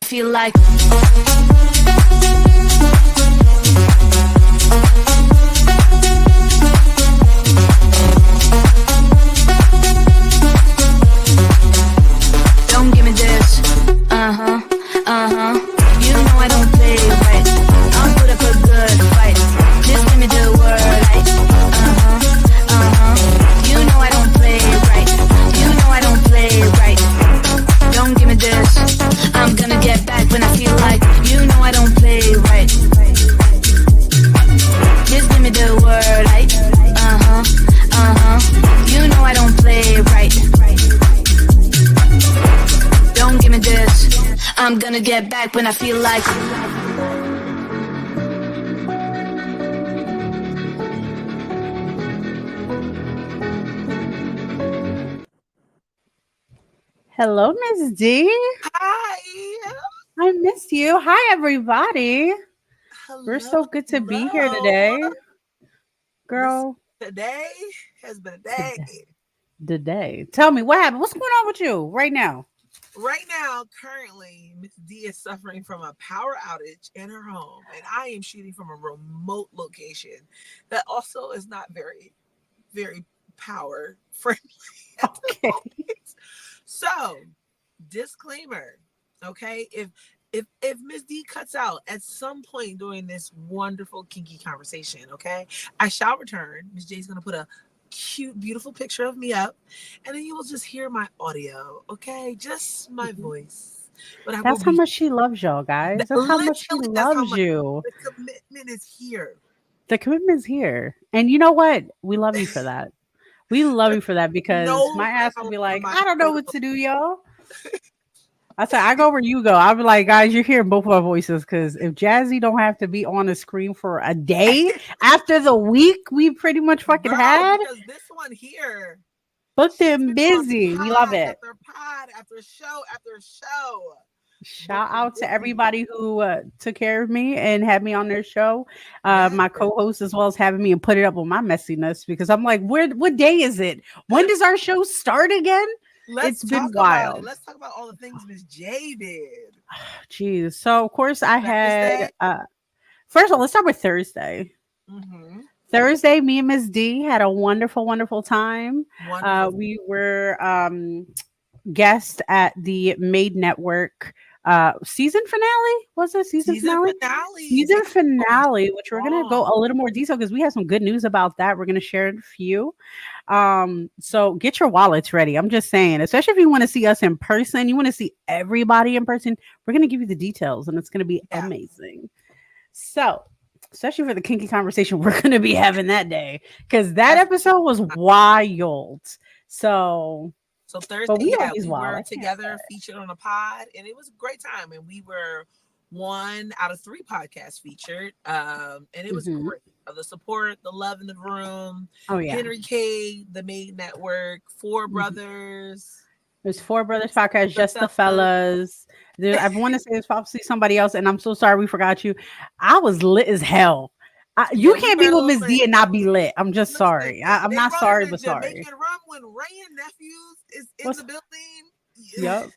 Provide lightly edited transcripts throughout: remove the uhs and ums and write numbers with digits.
feel like don't give me this. You know I don't play right. I'll put up a good fight. Just give me the word. Like, you know I don't play right. You know I don't play right. Don't give me this. I'm gonna get back when I feel like. You know I don't play right. Just give me the word. Like, you know I don't play right. Don't give me this. I'm gonna get back when I feel like. Hello, Miss D. Hi. I missed you. Hi, everybody. Hello. We're so good to be here today. Girl. Today has been a day. Today. Tell me what happened. What's going on with you right now? Right now, currently, Miss D is suffering from a power outage in her home, and I am shooting from a remote location that also is not very, very power friendly. Okay. So, disclaimer, okay? If Miss D cuts out at some point during this wonderful kinky conversation, okay, I shall return. Miss J's gonna put a cute, beautiful picture of me up, and then you will just hear my audio, okay? Just my voice. But That's how much she loves y'all, guys. That's how much she loves you. The commitment is here. The commitment's here. And you know what? We love you for that. We love you for that because my ass will be like, I don't know what to do, y'all. I said, I go where you go. I'll be like, guys, you're hearing both of our voices because if Jazzy don't have to be on the screen for a day after the week we pretty much fucking had. Because this one here. Booked and busy. We love it. After pod, after show, after show. Shout out to everybody who took care of me and had me on their show. My co-host as well as having me and put it up on my messiness because I'm like, what day is it? When does our show start again? It's been wild. Let's talk about all the things Miss J did. Jeez. So of course I had first of all, let's start with Thursday. Mm-hmm. Thursday, me and Miss D had a wonderful, wonderful time. We were guests at the Made Network season finale. Was it season finale? Season finale, which we're gonna go a little more detail because we have some good news about that. We're gonna share it with you. So get your wallets ready. I'm just saying, especially if you want to see us in person, you want to see everybody in person, we're gonna give you the details and it's gonna be amazing. So especially for the kinky conversation we're gonna be having that day because that episode was wild. So Thursday, we were together, featured on a pod, and it was a great time. And we were 1 out of 3 podcasts featured, and it was great. The support, the love in the room. Oh yeah, Henry K, the Made Network, Four Brothers. There's Four Brothers podcast, just the fellas. I want to say it's probably somebody else, and I'm so sorry we forgot you. I was lit as hell. You can't be with Miss D and not be lit. I'm just sorry. I'm not sorry, but sorry. When Ray and Nephews is in the building. Yep.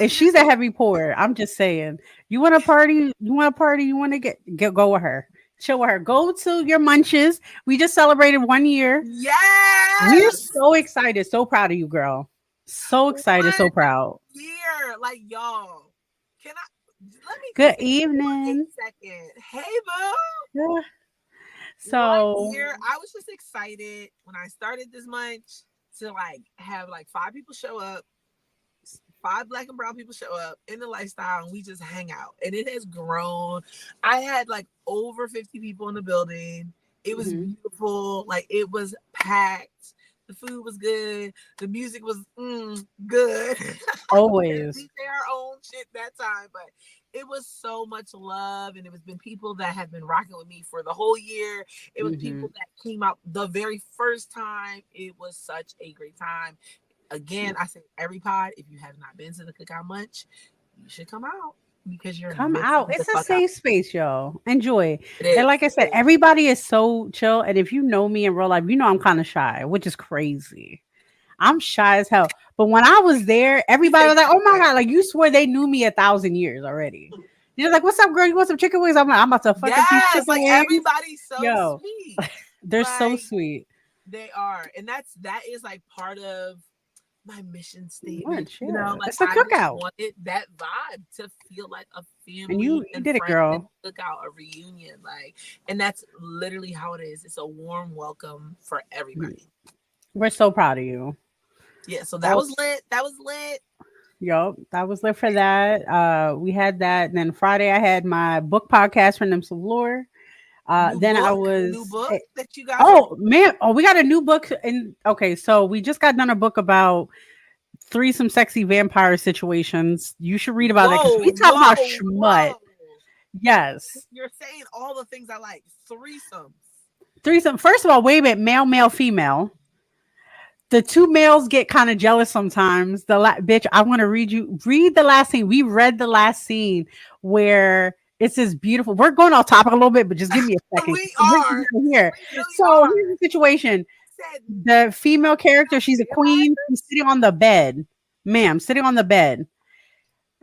And she's a heavy pour. I'm just saying. You want to party? You want to party? You want to get go with her? Chill with her. Go to your munches. We just celebrated 1 year. Yes. We're so excited. So proud of you, girl. So excited. So proud. Year, like y'all. Can I? Let me. Good evening. Second. Hey, boo. Yeah. So year, I was just excited when I started this month to have 5 people show up, 5 Black and brown people show up in the lifestyle, and we just hang out. And it has grown. I had over 50 people in the building. It was beautiful. It was packed. The food was good. The music was good. Always. We say our own shit that time, but it was so much love, and it was been people that have been rocking with me for the whole year. It was people that came out the very first time. It was such a great time. Again, I say every pod, if you have not been to the Cookout Munch, you should come out because you're come out. It's a safe space, y'all. Enjoy. And like I said, everybody is so chill. And if you know me in real life, you know I'm kind of shy, which is crazy. I'm shy as hell. But when I was there, everybody was like, "Oh my god!" Like you swore they knew me 1,000 years already. You're like, "What's up, girl? You want some chicken wings?" I'm like, "I'm about to fucking piece chicken like wings." everybody's so sweet. They're so sweet. They are, and that is like part of my mission statement. Yeah. You know, like it's a cookout. Wanted that vibe to feel like a family. And you did it, girl. Cookout, a reunion, like, and that's literally how it is. It's a warm welcome for everybody. We're so proud of you. Yeah, so that was lit. That was lit. Yup, that was lit for that. We had that. And then Friday, I had my book podcast for Nymphs of Lore. Then I was new book that you got. Oh man! Oh, we got a new book. And okay, so we just got done a book about threesome sexy vampire situations. You should read about that because we talk about schmut. Yes, you're saying all the things I like. Threesomes. Threesome. First of all, wait a minute. Male, female. The two males get kind of jealous sometimes. Bitch, I want to read the last scene. We read the last scene where it's this beautiful. We're going off topic a little bit, but just give me a second. We are here. So here's the situation. The female character, she's a queen. She's sitting on the bed, ma'am, sitting on the bed.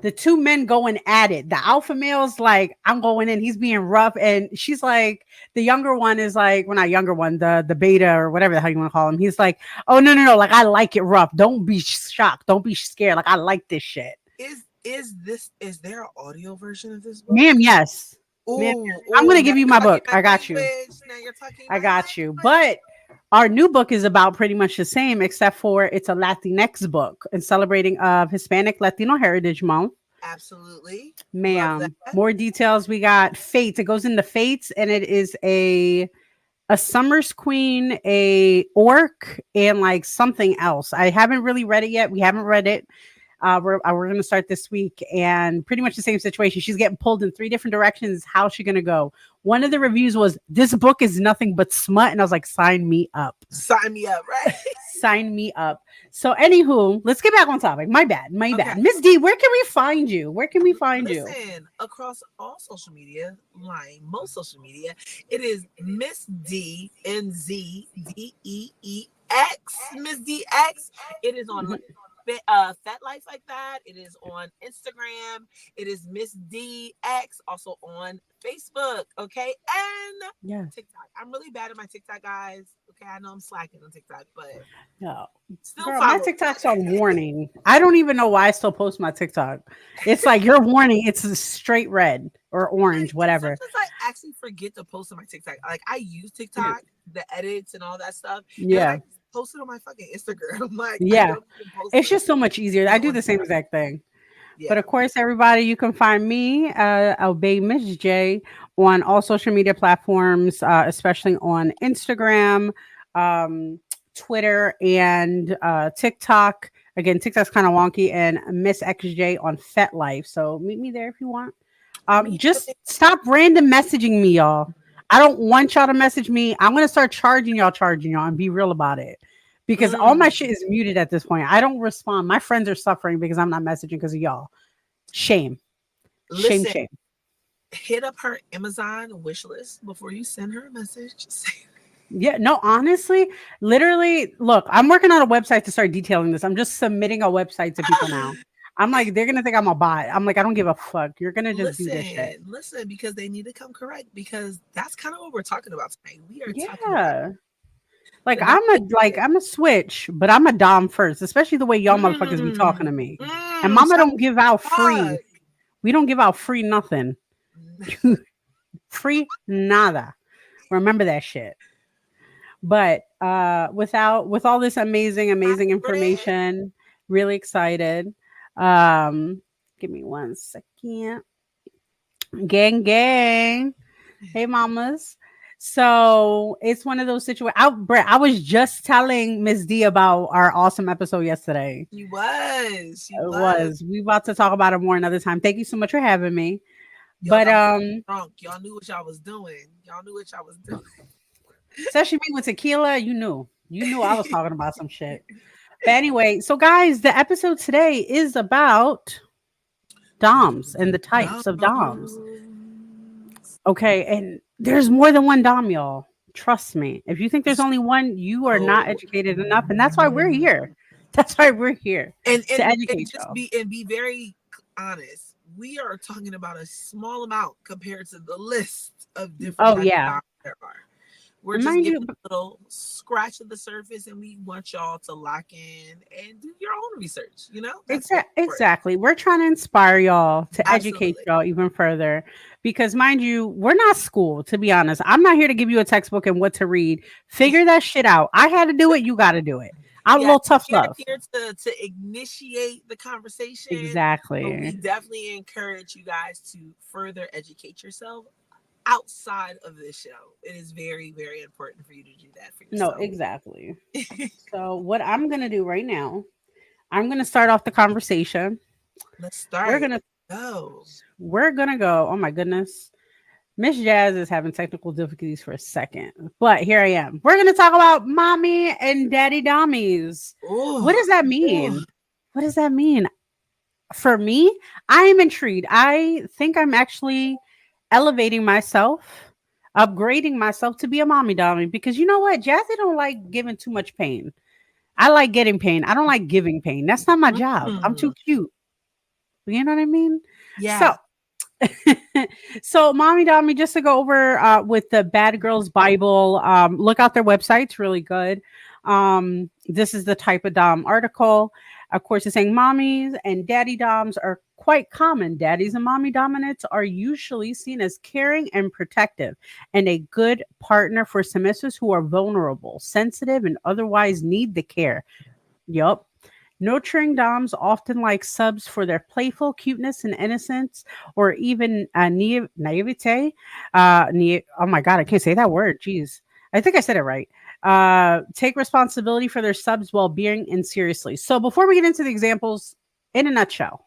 The two men going at it. The alpha male's like, I'm going in. He's being rough, and she's like, the younger one is like, well, not younger one, the beta or whatever the hell you want to call him. He's like, oh no, like I like it rough. Don't be shocked. Don't be scared. Like I like this shit. Is there an audio version of this book? Ma'am, yes. Ma'am, I'm gonna give you my book. I got you. I got you. But our new book is about pretty much the same, except for it's a Latinx book and celebrating of Hispanic Latino Heritage Month. Absolutely. Ma'am. More details. We got Fates. It goes into Fates, and it is a Summer's Queen, a orc, and like something else. I haven't really read it yet. We haven't read it. We're going to start this week, and pretty much the same situation. She's getting pulled in 3 different directions. How's she going to go? One of the reviews was, this book is nothing but smut. And I was like, sign me up. Sign me up, right? Sign me up. So anywho, let's get back on topic. My bad. Miss D, where can we find you? Listen, across all social media, most social media, it is Miss D NZDEEX. Miss DX. It is on Fat Life Like That. It is on Instagram. It is Miss DX, also on Facebook. Okay, and TikTok. I'm really bad at my TikTok, guys. Okay, I know I'm slacking on TikTok, but no, girl, my TikTok's on warning. I don't even know why I still post my TikTok. It's like your warning. It's a straight red or orange, whatever. Sometimes I actually forget to post on my TikTok. Like I use TikTok, the edits and all that stuff. Yeah. Post it on my fucking Instagram. Like, yeah, it's just so much easier. I do the same exact thing. Yeah. But of course, everybody, you can find me, Obey Miss J, on all social media platforms, especially on Instagram, Twitter, and TikTok. Again, TikTok's kind of wonky, and Miss XJ on FetLife. So meet me there if you want. Just stop random messaging me, y'all. I don't want y'all to message me. I'm gonna start charging y'all, and be real about it, because all my shit is muted at this point. I don't respond. My friends are suffering because I'm not messaging because of y'all. Shame. Shame. Hit up her Amazon wish list before you send her a message. Yeah, no, honestly, literally, look, I'm working on a website to start detailing this. I'm just submitting a website to people now. I'm like, they're gonna think I'm a bot. I'm like, I don't give a fuck. You're gonna just do this shit. Listen, because they need to come correct, because that's kind of what we're talking about tonight. We are talking about, like, I'm a switch, but I'm a dom first, especially the way y'all motherfuckers be talking to me. And mama don't give out free. We don't give out free nothing. Free nada. Remember that shit. But with all this amazing information, really excited. Give me 1 second. Gang. Hey, mamas. So it's one of those situations. I was just telling Miss D about our awesome episode yesterday. She was. We about to talk about it more another time. Thank you so much for having me. But drunk. Y'all knew what y'all was doing. Especially me with tequila, you knew I was talking about some shit. But anyway, so guys, the episode today is about doms and the types of doms. Okay, and there's more than one dom, y'all. Trust me. If you think there's only one, you are not educated enough, and that's why we're here. That's why we're here and to educate just y'all. be very honest. We are talking about a small amount compared to the list of different Oh types of yeah, dogs there are. We're and just mind giving you, a little scratch of the surface, and we want y'all to lock in and do your own research. That's really important. exactly. We're trying to inspire y'all to educate Absolutely. y'all even further. Because mind you, we're not school, to be honest. I'm not here to give you a textbook and what to read. Figure that shit out. I had to do it, you gotta do it. I'm a Yeah, little tough we're love. here to initiate the conversation, but we Exactly. definitely encourage you guys to further educate yourself outside of this show. It is very, very important for you to do that for No, yourself. exactly. So what I'm gonna do right now, I'm gonna start off the conversation. Let's We're start. gonna Go. we're gonna go. Oh my goodness. Miss Jazz is having technical difficulties for a second, but here I am. We're going to talk about mommy and daddy dommies. What Oh, does that mean? What does that mean? For me, I am intrigued. I think I'm actually elevating myself, upgrading myself to be a mommy dommy because you know what? Jazzy don't like giving too much pain. I like getting pain. I don't like giving pain. That's not my job. I'm too cute. You know what I mean? So yeah. so mommy Dommy, just to go over with the Bad Girls Bible, look out their website. It's really good. This is the type of dom article. Of course, it's saying mommies and daddy doms are quite common. Daddies and mommy dominants are usually seen as caring and protective and a good partner for submissives who are vulnerable, sensitive, and otherwise need the care. Yup. Nurturing doms often like subs for their playful cuteness and innocence, or even naivete. Oh my god, I can't say that word. Jeez, I think I said it right. Take responsibility for their subs' well-being and seriously. So before we get into the examples, in a nutshell,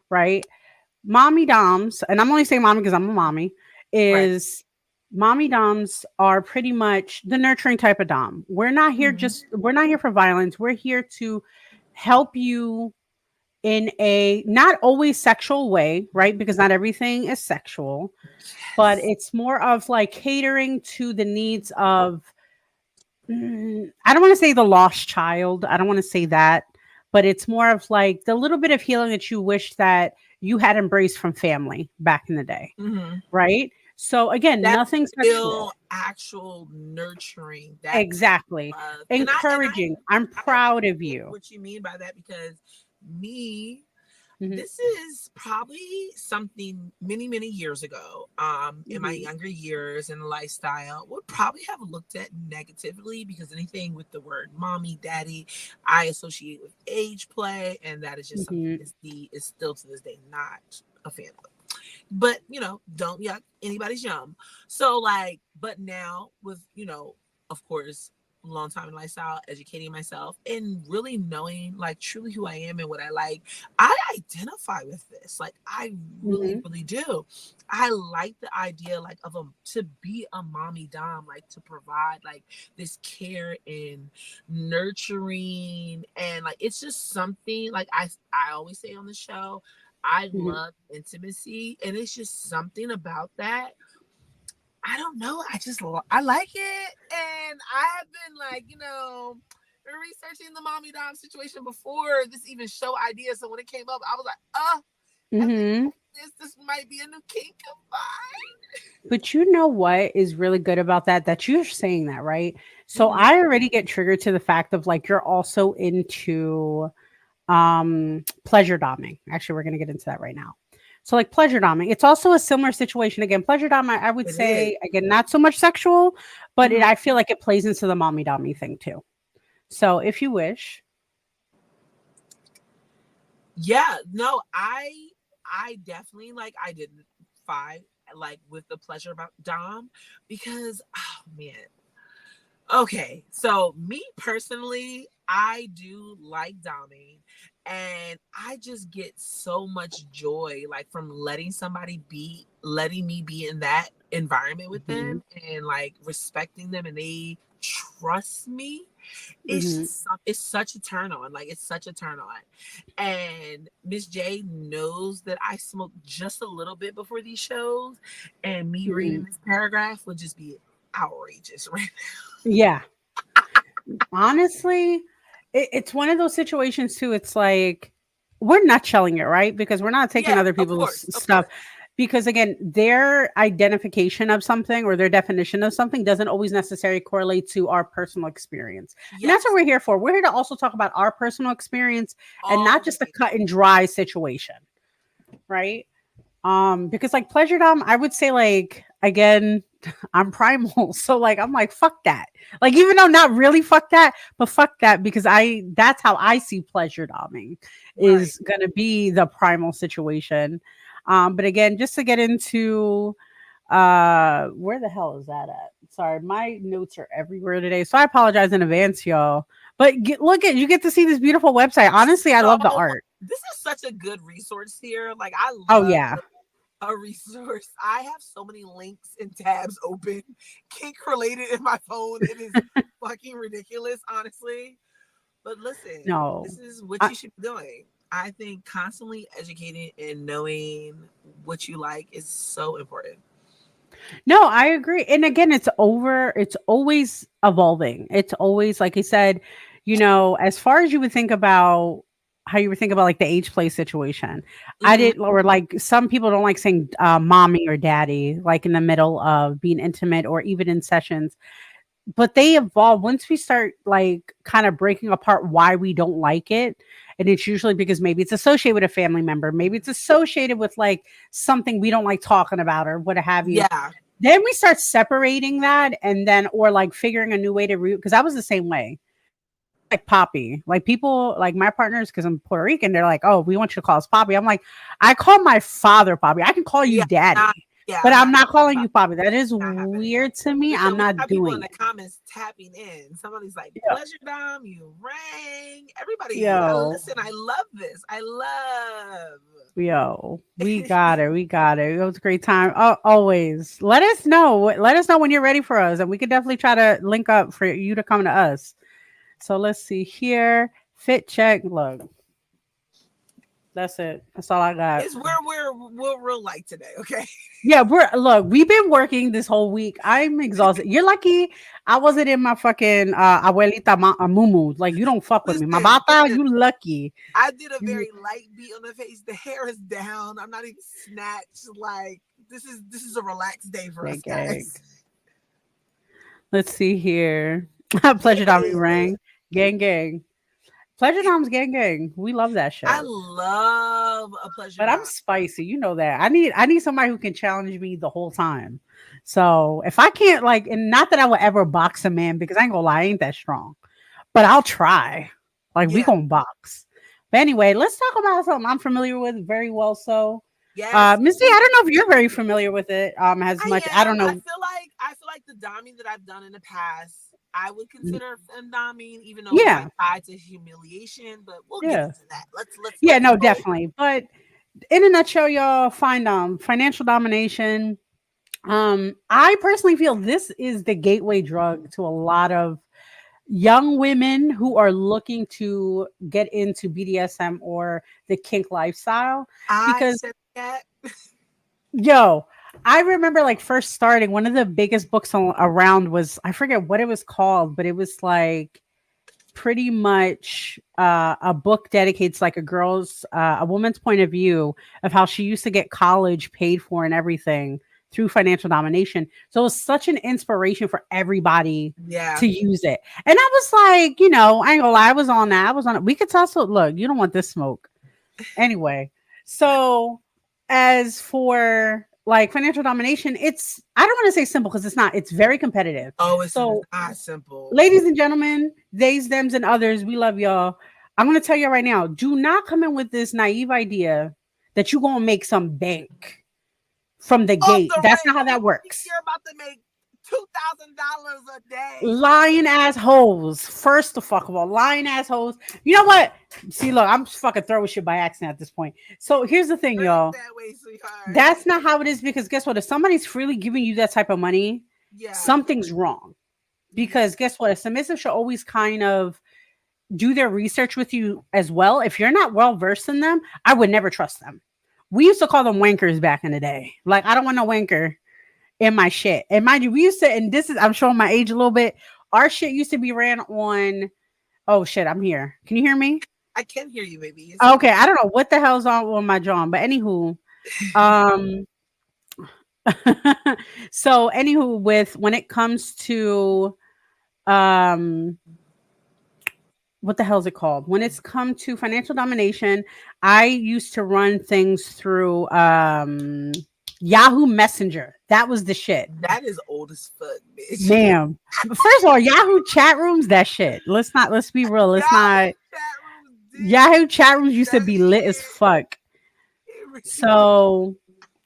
right? Mommy doms, and I'm only saying mommy because I'm a mommy. Right. Is mommy doms are pretty much the nurturing type of dom. We're not here for violence. We're here to help you in a not always sexual way, right? Because not everything is sexual, but Yes. it's more of like catering to the needs of, I don't want to say the lost child. I don't want to say that, but it's more of like the little bit of healing that you wish that you had embraced from family back in the day, Mm-hmm. right? So again, That's nothing sexual. real, actual nurturing. That's Exactly. love, Encouraging. I'm I proud of get you. what you mean by that because me, Mhm, this is probably something many years ago, in my mhm, younger years in lifestyle would probably have looked at negatively because anything with the word mommy, daddy, I associate with age play, and that is just something mhm, is still to this day not a fan of. But don't yuck anybody's yum. So like, but now with of course, long time in lifestyle, educating myself and really knowing like truly who I am and what I like, I identify with this. Like I mhm, really do. I like the idea like of to be a mommy dom, like to provide like this care and nurturing, and like it's just something like I always say on the show, I mhm. love intimacy, and it's just something about that. I don't know. I like it, and I have been like researching the mommy dom situation before this even show idea. So when it came up, I was like, I think Mhm. this might be a new kink of mine. But you know what is really good about that? That you're saying that, right? So Mhm. I already get triggered to the fact of like you're also into pleasure doming. Actually, we're gonna get into that right now. So like pleasure doming, it's also a similar situation. Again, pleasure dom, I would It is. say again, not so much sexual, but Mhm. I feel like it plays into the mommy dommy thing too. So if you wish. Yeah, no, I definitely like identify like with the pleasure about dom because oh man. Okay, so me personally, I do like doming, and I just get so much joy like from letting me be in that environment with Mhm, them and like respecting them and they trust me. It's mhm, just it's such a turn on. Like it's such a turn on. And Miss J knows that I smoke just a little bit before these shows, and me mhm. reading this paragraph would just be outrageous, right? Yeah. Honestly, it's one of those situations too. It's like we're nutshelling it, right? Because we're not taking other people's stuff. Because again, their identification of something or their definition of something doesn't always necessarily correlate to our personal experience. Yes. And that's what we're here for. We're here to also talk about our personal experience and not just a cut and dry situation. Right. Because like pleasure dom, I would say like, again, I'm primal. So like, I'm like, fuck that. Like, even though not really fuck that, but fuck that, because that's how I see pleasure doming is going to be the primal situation. But again, just to get into where the hell is that at? Sorry, my notes are everywhere today. So I apologize in advance, y'all. But you get to see this beautiful website. Honestly, I love the art. This is such a good resource here. Like I love a resource. I have so many links and tabs open, kink related in my phone. It is fucking ridiculous, honestly. But listen, this is what you should be doing. I think constantly educating and knowing what you like is so important. No, I agree. And again, it's always evolving. It's always, like I said, as far as you would think about how you would think about like the age play situation. Mm-hmm. Or like some people don't like saying mommy or daddy, like in the middle of being intimate or even in sessions. But they evolve once we start like kind of breaking apart why we don't like it. And it's usually because maybe it's associated with a family member. Maybe it's associated with like something we don't like talking about or what have you. Yeah. Then we start separating that or like figuring a new way to because I was the same way. Like Poppy, like people like my partners, because I'm Puerto Rican, they're like, oh, we want you to call us Poppy. I'm like, I call my father Poppy. I can call you Daddy. But I'm not calling you Poppy. That is weird to me. I'm not doing people in the comments tapping in. Somebody's like, pleasure dom, you rang. Everybody, listen, I love this. I love. Yo, we got it. It was a great time. Oh, always. Let us know when you're ready for us. And we could definitely try to link up for you to come to us. So let's see here. Fit check. Look. That's it. That's all I got. It's where we're real like today, okay? Yeah, we've been working this whole week. I'm exhausted. You're lucky I wasn't in my fucking abuelita mumu. Like, you don't fuck with me. My bata, you lucky. I did a very light beat on the face. The hair is down. I'm not even snatched. Like, this is a relaxed day for us, guys. Let's see here. Pleasure dom rang. Gang. Pleasure dom's gang. We love that shit. I love a pleasure but dom. I'm spicy. You know that. I need somebody who can challenge me the whole time. So if I can't and not that I will ever box a man, because I ain't gonna lie, I ain't that strong. But I'll try. We gonna box. But anyway, let's talk about something I'm familiar with very well. So Miss D, I don't know if you're very familiar with it as much. I don't know. I feel like the doming that I've done in the past, I would consider femdoming, even though it's tied to humiliation, but we'll get into that. Let's definitely. But in a nutshell, y'all, financial domination. I personally feel this is the gateway drug to a lot of young women who are looking to get into BDSM or the kink lifestyle. I remember first starting, one of the biggest books around was, I forget what it was called, but it was pretty much a book dedicated to a woman's point of view of how she used to get college paid for and everything through financial domination. So it was such an inspiration for everybody to use it. And I was I ain't gonna lie, I was on it. We could tussle. Look, you don't want this smoke. Anyway, so as for financial domination, I don't want to say simple because it's not. It's very competitive. Oh, it's not simple. Ladies and gentlemen, theys, thems, and others, we love y'all. I'm going to tell you right now, do not come in with this naive idea that you're going to make some bank from the gate. That's not how that works. You're about to make $2,000 a day. Lying assholes. First of all, lying assholes. You know what? See, look, I'm just fucking throwing shit by accident at this point. So here's the thing, y'all. That's not how it is, because guess what? If somebody's freely giving you that type of money, something's wrong. Because guess what? A submissive should always kind of do their research with you as well. If you're not well versed in them, I would never trust them. We used to call them wankers back in the day. I don't want no wanker in my shit. And mind you, we used to, and this is, I'm showing my age a little bit. Our shit used to be ran on Oh shit, I'm here. Can you hear me? I can hear you, baby. Okay, I don't know what the hell's on with my John, but anywho, um, so anywho, with when it comes to um what the hell is it called? When it's come to financial domination, I used to run things through Yahoo Messenger. That was the shit. That is old as fuck, bitch. Ma'am. First of all, Yahoo chat rooms, that shit. Let's be real. Yahoo chat rooms used to be lit as fuck. So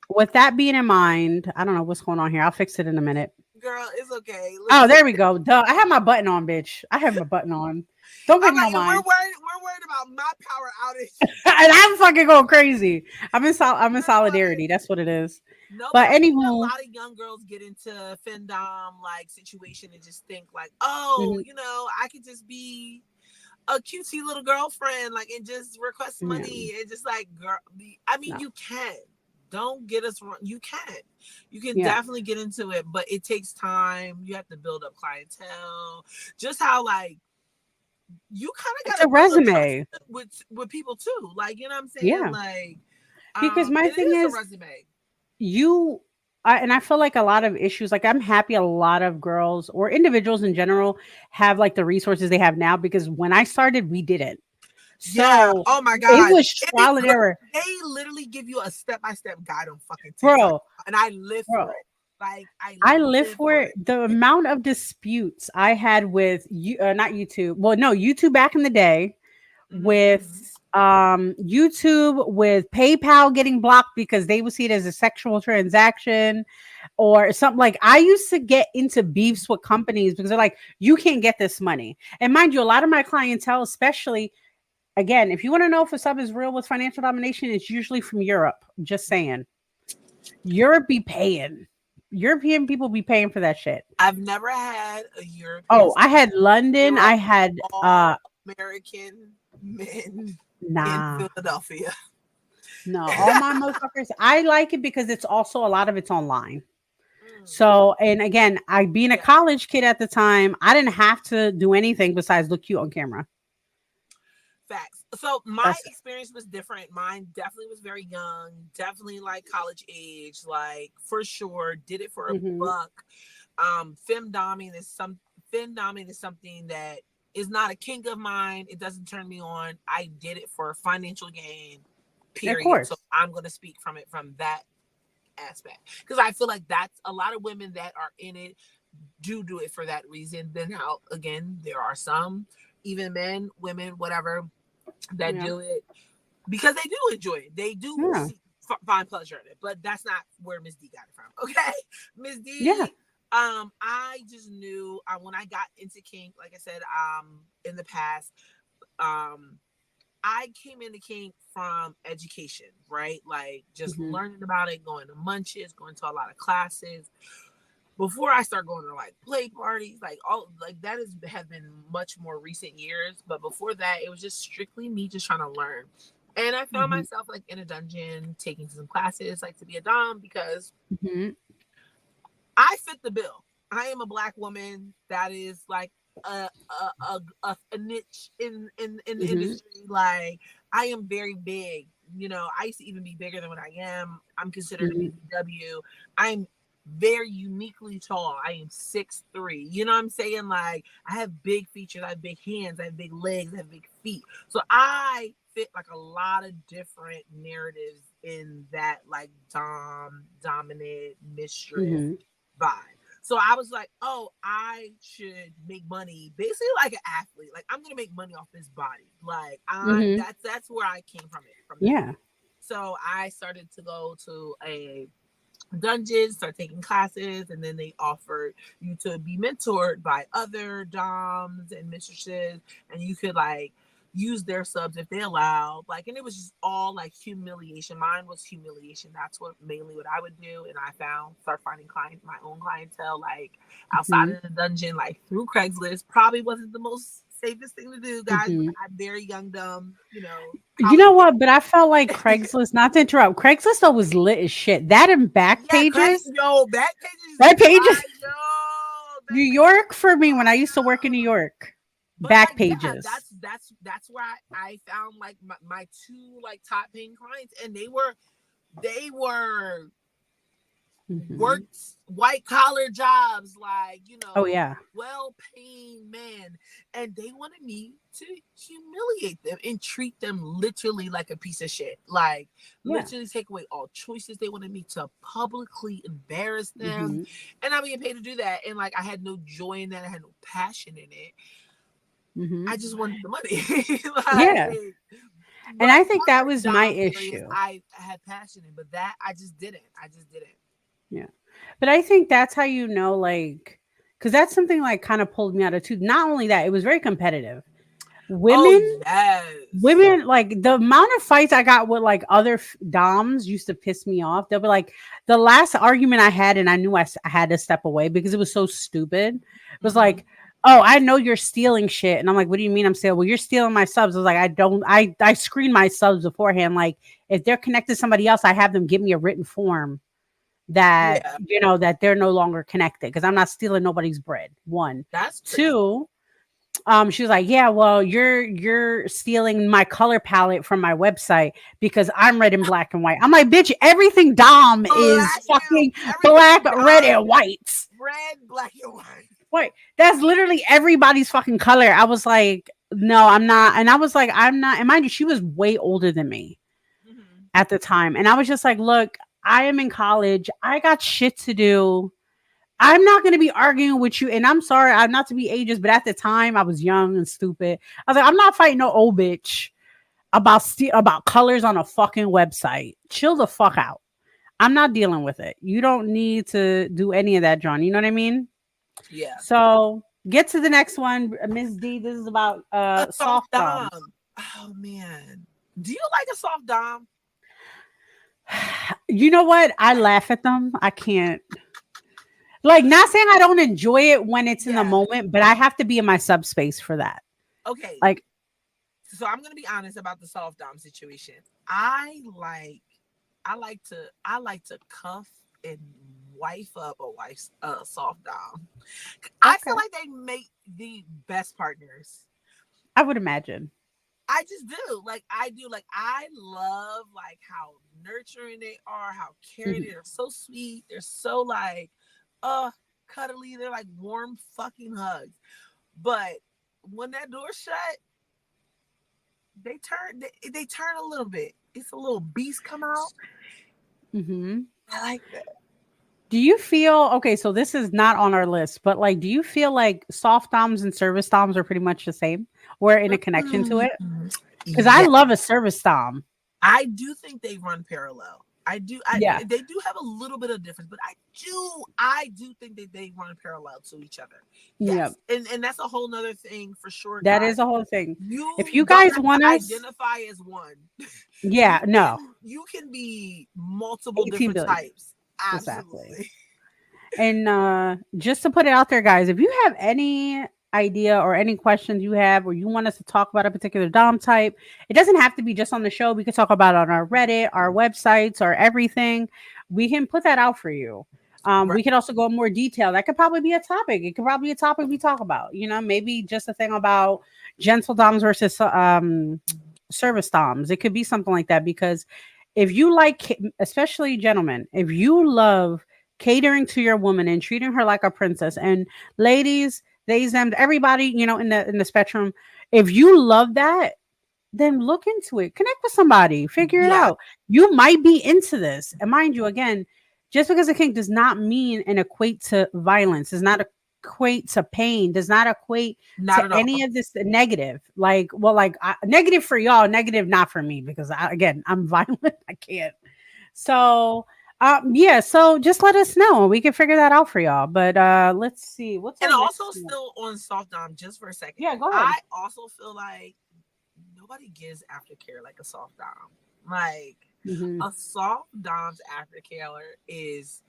with that being in mind, I don't know what's going on here. I'll fix it in a minute. Girl, it's okay. Oh, there we go. Duh. I have my button on, bitch. I have my button on. Don't get me on mine. We're worried about my power outage. And I'm fucking going crazy. I'm in solidarity. That's what it is. No, but anywho, a lot of young girls get into findom like situation and just think like, oh, you know, I could just be a cutesy little girlfriend, like, and just request money and just like, girl. I mean, you can. Don't get us wrong. You can definitely get into it, but it takes time. You have to build up clientele. Just how like you kind of got a resume with people too. Like, you know what I'm saying? Yeah. Like, because my thing is, a resume. And I feel like a lot of issues, like I'm happy a lot of girls or individuals in general have like the resources they have now, because when I started, we didn't. So, oh my God, it was trial and error. They literally give you a step-by-step guide on fucking TikTok, bro, and I live for it. Like I live for it. The amount of disputes I had with not YouTube. Well, no, YouTube back in the day, with YouTube, with PayPal getting blocked because they would see it as a sexual transaction or something. Like I used to get into beefs with companies because they're like, you can't get this money. And mind you, a lot of my clientele, especially, again, if you want to know if a sub is real with financial domination, it's usually from Europe. Just saying. Europe be paying. European people be paying for that shit. I've never had a European. Oh, I had London. I had American men in Philadelphia. No, all my motherfuckers. I like it because it's also a lot of it's online. So, and again, being a college kid at the time, I didn't have to do anything besides look cute on camera. Facts. So my experience was different. Mine definitely was very young, definitely like college age, like for sure. Did it for a buck. Femdoming is something that is not a kink of mine. It doesn't turn me on. I did it for financial gain. Period. Of course. So I'm going to speak from that aspect, because I feel like that's a lot of women that are in it do it for that reason. Then how, again, there are some, even men, women, whatever, that do it because they do enjoy it. They do find pleasure in it, but that's not where Miss D got it from. Okay, Miss D. I just knew when I got into kink, like I said, in the past, I came into kink from education, right? Like just learning about it, going to munches, going to a lot of classes. Before I start going to like play parties, like all like that have been much more recent years. But before that, it was just strictly me just trying to learn. And I found myself like in a dungeon taking some classes, like to be a dom, because I fit the bill. I am a Black woman that is like a niche in the industry. Like I am very big. You know, I used to even be bigger than what I am. I'm considered a BBW. I'm very uniquely tall. I am 6'3". You know what I'm saying? Like I have big features, I have big hands, I have big legs, I have big feet. So I fit like a lot of different narratives in that like dominant mistress vibe. So I was like, oh, I should make money basically like an athlete. Like I'm gonna make money off this body. Like that's where I came from it. So I started to go to a dungeon, start taking classes, and then they offered you to be mentored by other doms and mistresses, and you could like use their subs if they allowed. Like, and it was just all like humiliation. Mine was humiliation. That's mainly what I would do. And I start finding my own clientele, like outside of the dungeon, like through Craigslist. Probably wasn't the most safest thing to do, guys. I'm very young, dumb, you know. You know what? But I felt like Craigslist, not to interrupt, Craigslist though was lit as shit. That and Backpages. Backpages. New York for me when I used to work in New York. back like, pages. Yeah, that's where I found like my two like top paying clients, and they were worked white collar jobs, like, you know, oh yeah, well-paying men, and they wanted me to humiliate them and treat them literally like a piece of shit, like literally take away all choices. They wanted me to publicly embarrass them, and I'm being paid to do that, and like I had no joy in that, I had no passion in it. I just wanted the money. Yeah. And I think that was my issue. I had passion in, but that I just didn't. Yeah. But I think that's how you know, like, because that's something like kind of pulled me out of too. Not only that, it was very competitive. Women, like the amount of fights I got with like other doms used to piss me off. They'll be like, the last argument I had, and I knew I had to step away because it was so stupid. It was like, oh, I know you're stealing shit. And I'm like, what do you mean I'm stealing? Well, you're stealing my subs. I was like, I screen my subs beforehand. Like, if they're connected to somebody else, I have them give me a written form that, you know, that they're no longer connected, because I'm not stealing nobody's bread. One. That's two. She was like, yeah, well, you're stealing my color palette from my website because I'm red and black and white. I'm like, bitch, everything Dom is fucking black, red, and white. Red, black, and white. Wait, that's literally everybody's fucking color. I was like, no, I'm not. And I was like, I'm not. And mind you, she was way older than me at the time. And I was just like, look, I am in college. I got shit to do. I'm not going to be arguing with you. And I'm sorry, I'm not to be ageist, but at the time I was young and stupid. I was like, I'm not fighting no old bitch about colors on a fucking website. Chill the fuck out. I'm not dealing with it. You don't need to do any of that, John. You know what I mean? Yeah. So get to the next one, Miss D. This is about soft dom. Oh man, do you like a soft dom? You know what? I laugh at them. I can't. Like, not saying I don't enjoy it when it's in the moment, but I have to be in my subspace for that. Okay. Like, so I'm gonna be honest about the soft dom situation. I like to cuff and wife up a wife's soft dom. I feel like they make the best partners. I would imagine. I just do. Like, I do. Like, I love like how nurturing they are, how caring. They're so sweet. They're so like cuddly. They're like warm fucking hugs. But when that door shut, they turn a little bit. It's a little beast come out. I like that. Do you feel, okay, so this is not on our list, but like, do you feel like soft doms and service doms are pretty much the same? We're in a connection to it? Because I love a service dom. I do think they run parallel. I do. They do have a little bit of difference, but I do think that they run parallel to each other. Yes. And that's a whole nother thing for sure. That is a whole thing. If you guys want to identify as one, you can be multiple different types. Absolutely. Exactly. And just to put it out there, guys, if you have any idea or any questions you have, or you want us to talk about a particular dom type, it doesn't have to be just on the show. We can talk about it on our Reddit, our websites, or everything. We can put that out for you. We can also go in more detail. That could probably be a topic. It could probably be a topic we talk about. You know, maybe just a thing about gentle doms versus service doms. It could be something like that, because if you like, especially gentlemen, if you love catering to your woman and treating her like a princess, and ladies, they them, everybody, you know, in the spectrum, if you love that, then look into it. Connect with somebody. Figure it out. You might be into this. And mind you, again, just because a kink does not mean and equate to violence, does not equate to pain, does not equate to any of this negative. Like, well, like negative for y'all, negative not for me, because I'm violent. I can't. So so just let us know. We can figure that out for y'all. But let's see. And also still on soft dom, just for a second. Yeah, go ahead. I also feel like nobody gives aftercare like a soft dom. Like a soft dom's aftercare it's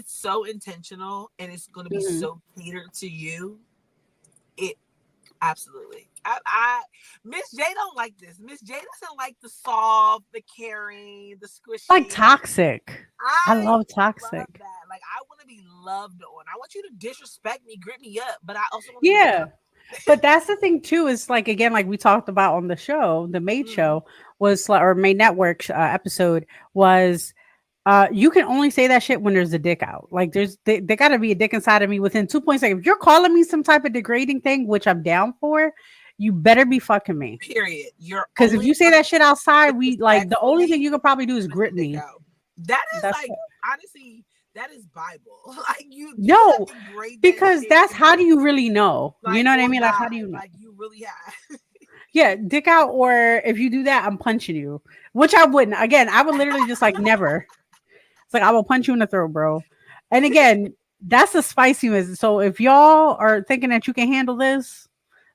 so intentional, and it's going to be so catered to you. Absolutely. I Miss J don't like this. Miss J doesn't like the soft, the caring, the squishy. Like toxic. I love toxic. Love that. Like, I want to be loved on. I want you to disrespect me, grip me up, but I also want to be loved. But that's the thing too, is like, again, like we talked about on the show, the Made show was like, or Made Network episode was, you can only say that shit when there's a dick out. Like there gotta be a dick inside of me within 2.6. If you're calling me some type of degrading thing, which I'm down for, you better be fucking me. Period. Because if you say that shit outside, we like the only thing you can probably do is grip me. That is That's like honestly, that is Bible. Like you no, because that that's how do you really know? Like, you know what I mean? God, Like how do you know? Like you really have. Yeah, dick out, or if you do that, I'm punching you. Which I wouldn't. Again, I would literally just like never. It's like I will punch you in the throat, bro. And again, that's the spiciness. So if y'all are thinking that you can handle this,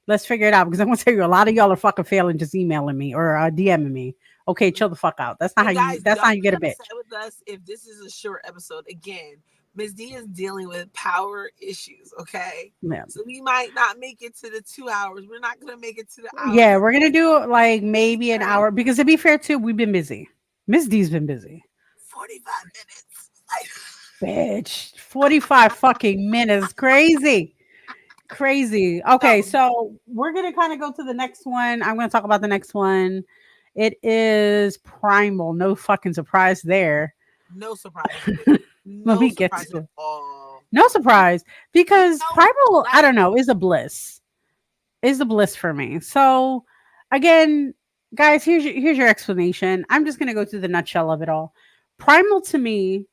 let's figure it out. Because I'm gonna tell you, a lot of y'all are fucking failing, just emailing me or DMing me. Okay, chill the fuck out. That's not how you. That's how you get a bitch. With us, if this is a short episode, again, Ms. D is dealing with power issues. Okay, yeah. So we might not make it to the 2 hours. We're not gonna make it to the hour. Yeah, we're gonna do like maybe an hour because to be fair too, we've been busy. Ms. D's been busy. 45 Bitch, minutes. 45 fucking minutes. Crazy. Okay, so we're gonna kind of go to the next one. I'm gonna talk about the next one. It is Primal. No fucking surprise there. No surprise. Let me get to it. No surprise because Primal, I don't know, is a bliss. Is a bliss for me. So again, guys, here's your explanation. I'm just gonna go through the nutshell of it all. Primal to me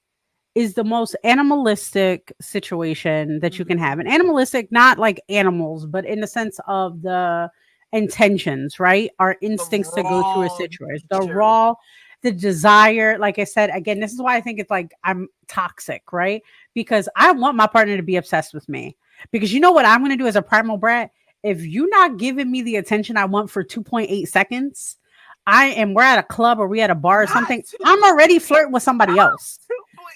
is the most animalistic situation that you can have. And animalistic, not like animals, but in the sense of the intentions, right? Our instincts to go through a situation, the raw, the desire. Like I said, again, this is why I think it's like I'm toxic, right? Because I want my partner to be obsessed with me. Because you know what I'm going to do as a primal brat? If you're not giving me the attention I want for 2.8 seconds, we're at a club or we at a bar or something, I'm already flirting with somebody else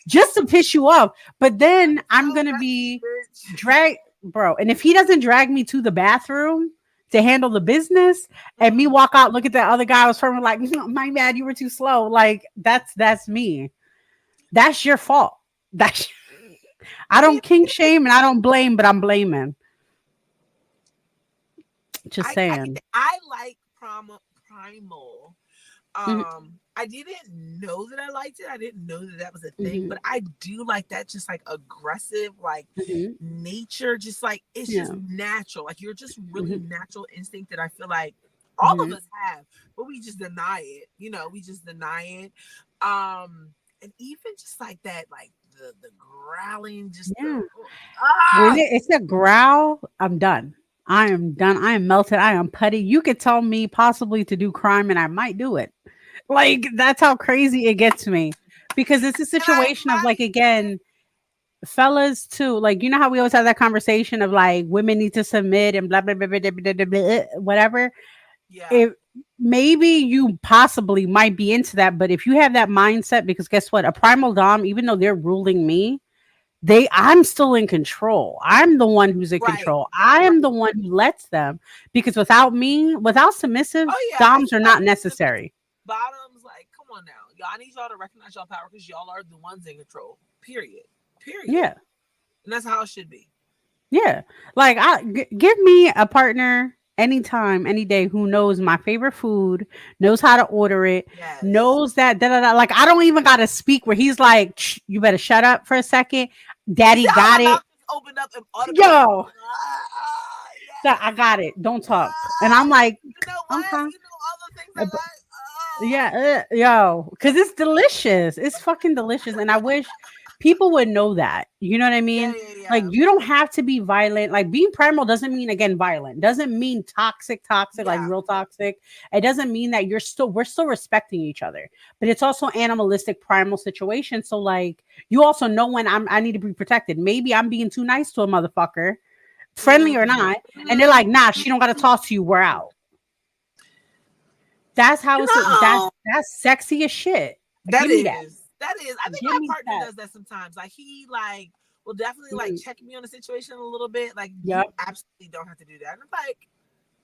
just to piss you off. But then I'm going to be dragged, bro. And if he doesn't drag me to the bathroom to handle the business and me walk out, look at that other guy I was flirting like, my bad, you were too slow. Like that's me. That's your fault. I don't kink shame and I don't blame, but I'm blaming. Just saying. I like Primal. I didn't know that I liked it. I didn't know that was a thing, but I do like that just like aggressive, like nature, just like it's just natural. Like you're just really natural instinct that I feel like all of us have, but we just deny it. You know, we just deny it. And even just like that, like the growling, just when it's a growl, I'm done. I am done. I am melted. I am putty. You could tell me possibly to do crime and I might do it. Like, that's how crazy it gets me. Because it's a situation of like, again, fellas too. Like, you know how we always have that conversation of like women need to submit and blah, blah, blah, blah, blah, blah, blah, whatever. Yeah. If maybe you possibly might be into that, but if you have that mindset, because guess what? A primal dom, even though they're ruling me, I'm still in control. I'm the one who's in control. I am the one who lets them, because without me, without submissive, doms are not necessary. Bottoms, like, come on now. Y'all need y'all to recognize y'all power because y'all are the ones in control. Period. Yeah. And that's how it should be. Yeah. Like, give me a partner anytime, any day who knows my favorite food, knows how to order it, knows that, like, I don't even got to speak where he's like, you better shut up for a second. Daddy got it. Open up and yo. So I got it. Don't talk. And I'm like, you know what? Okay. You know all the things I like. Yeah, yo, because it's delicious. It's fucking delicious. And I wish people would know that. You know what I mean? Yeah. Like, you don't have to be violent. Like, being primal doesn't mean, again, violent. Doesn't mean toxic, like real toxic. It doesn't mean that we're still respecting each other. But it's also animalistic, primal situation. So, like, you also know when I need to be protected. Maybe I'm being too nice to a motherfucker, friendly or not. And they're like, nah, she don't got to talk to you. We're out. That's how that's sexy as shit. That is. I think my partner does that sometimes. Like, he will definitely like check me on the situation a little bit. Like, you absolutely don't have to do that. And I'm like,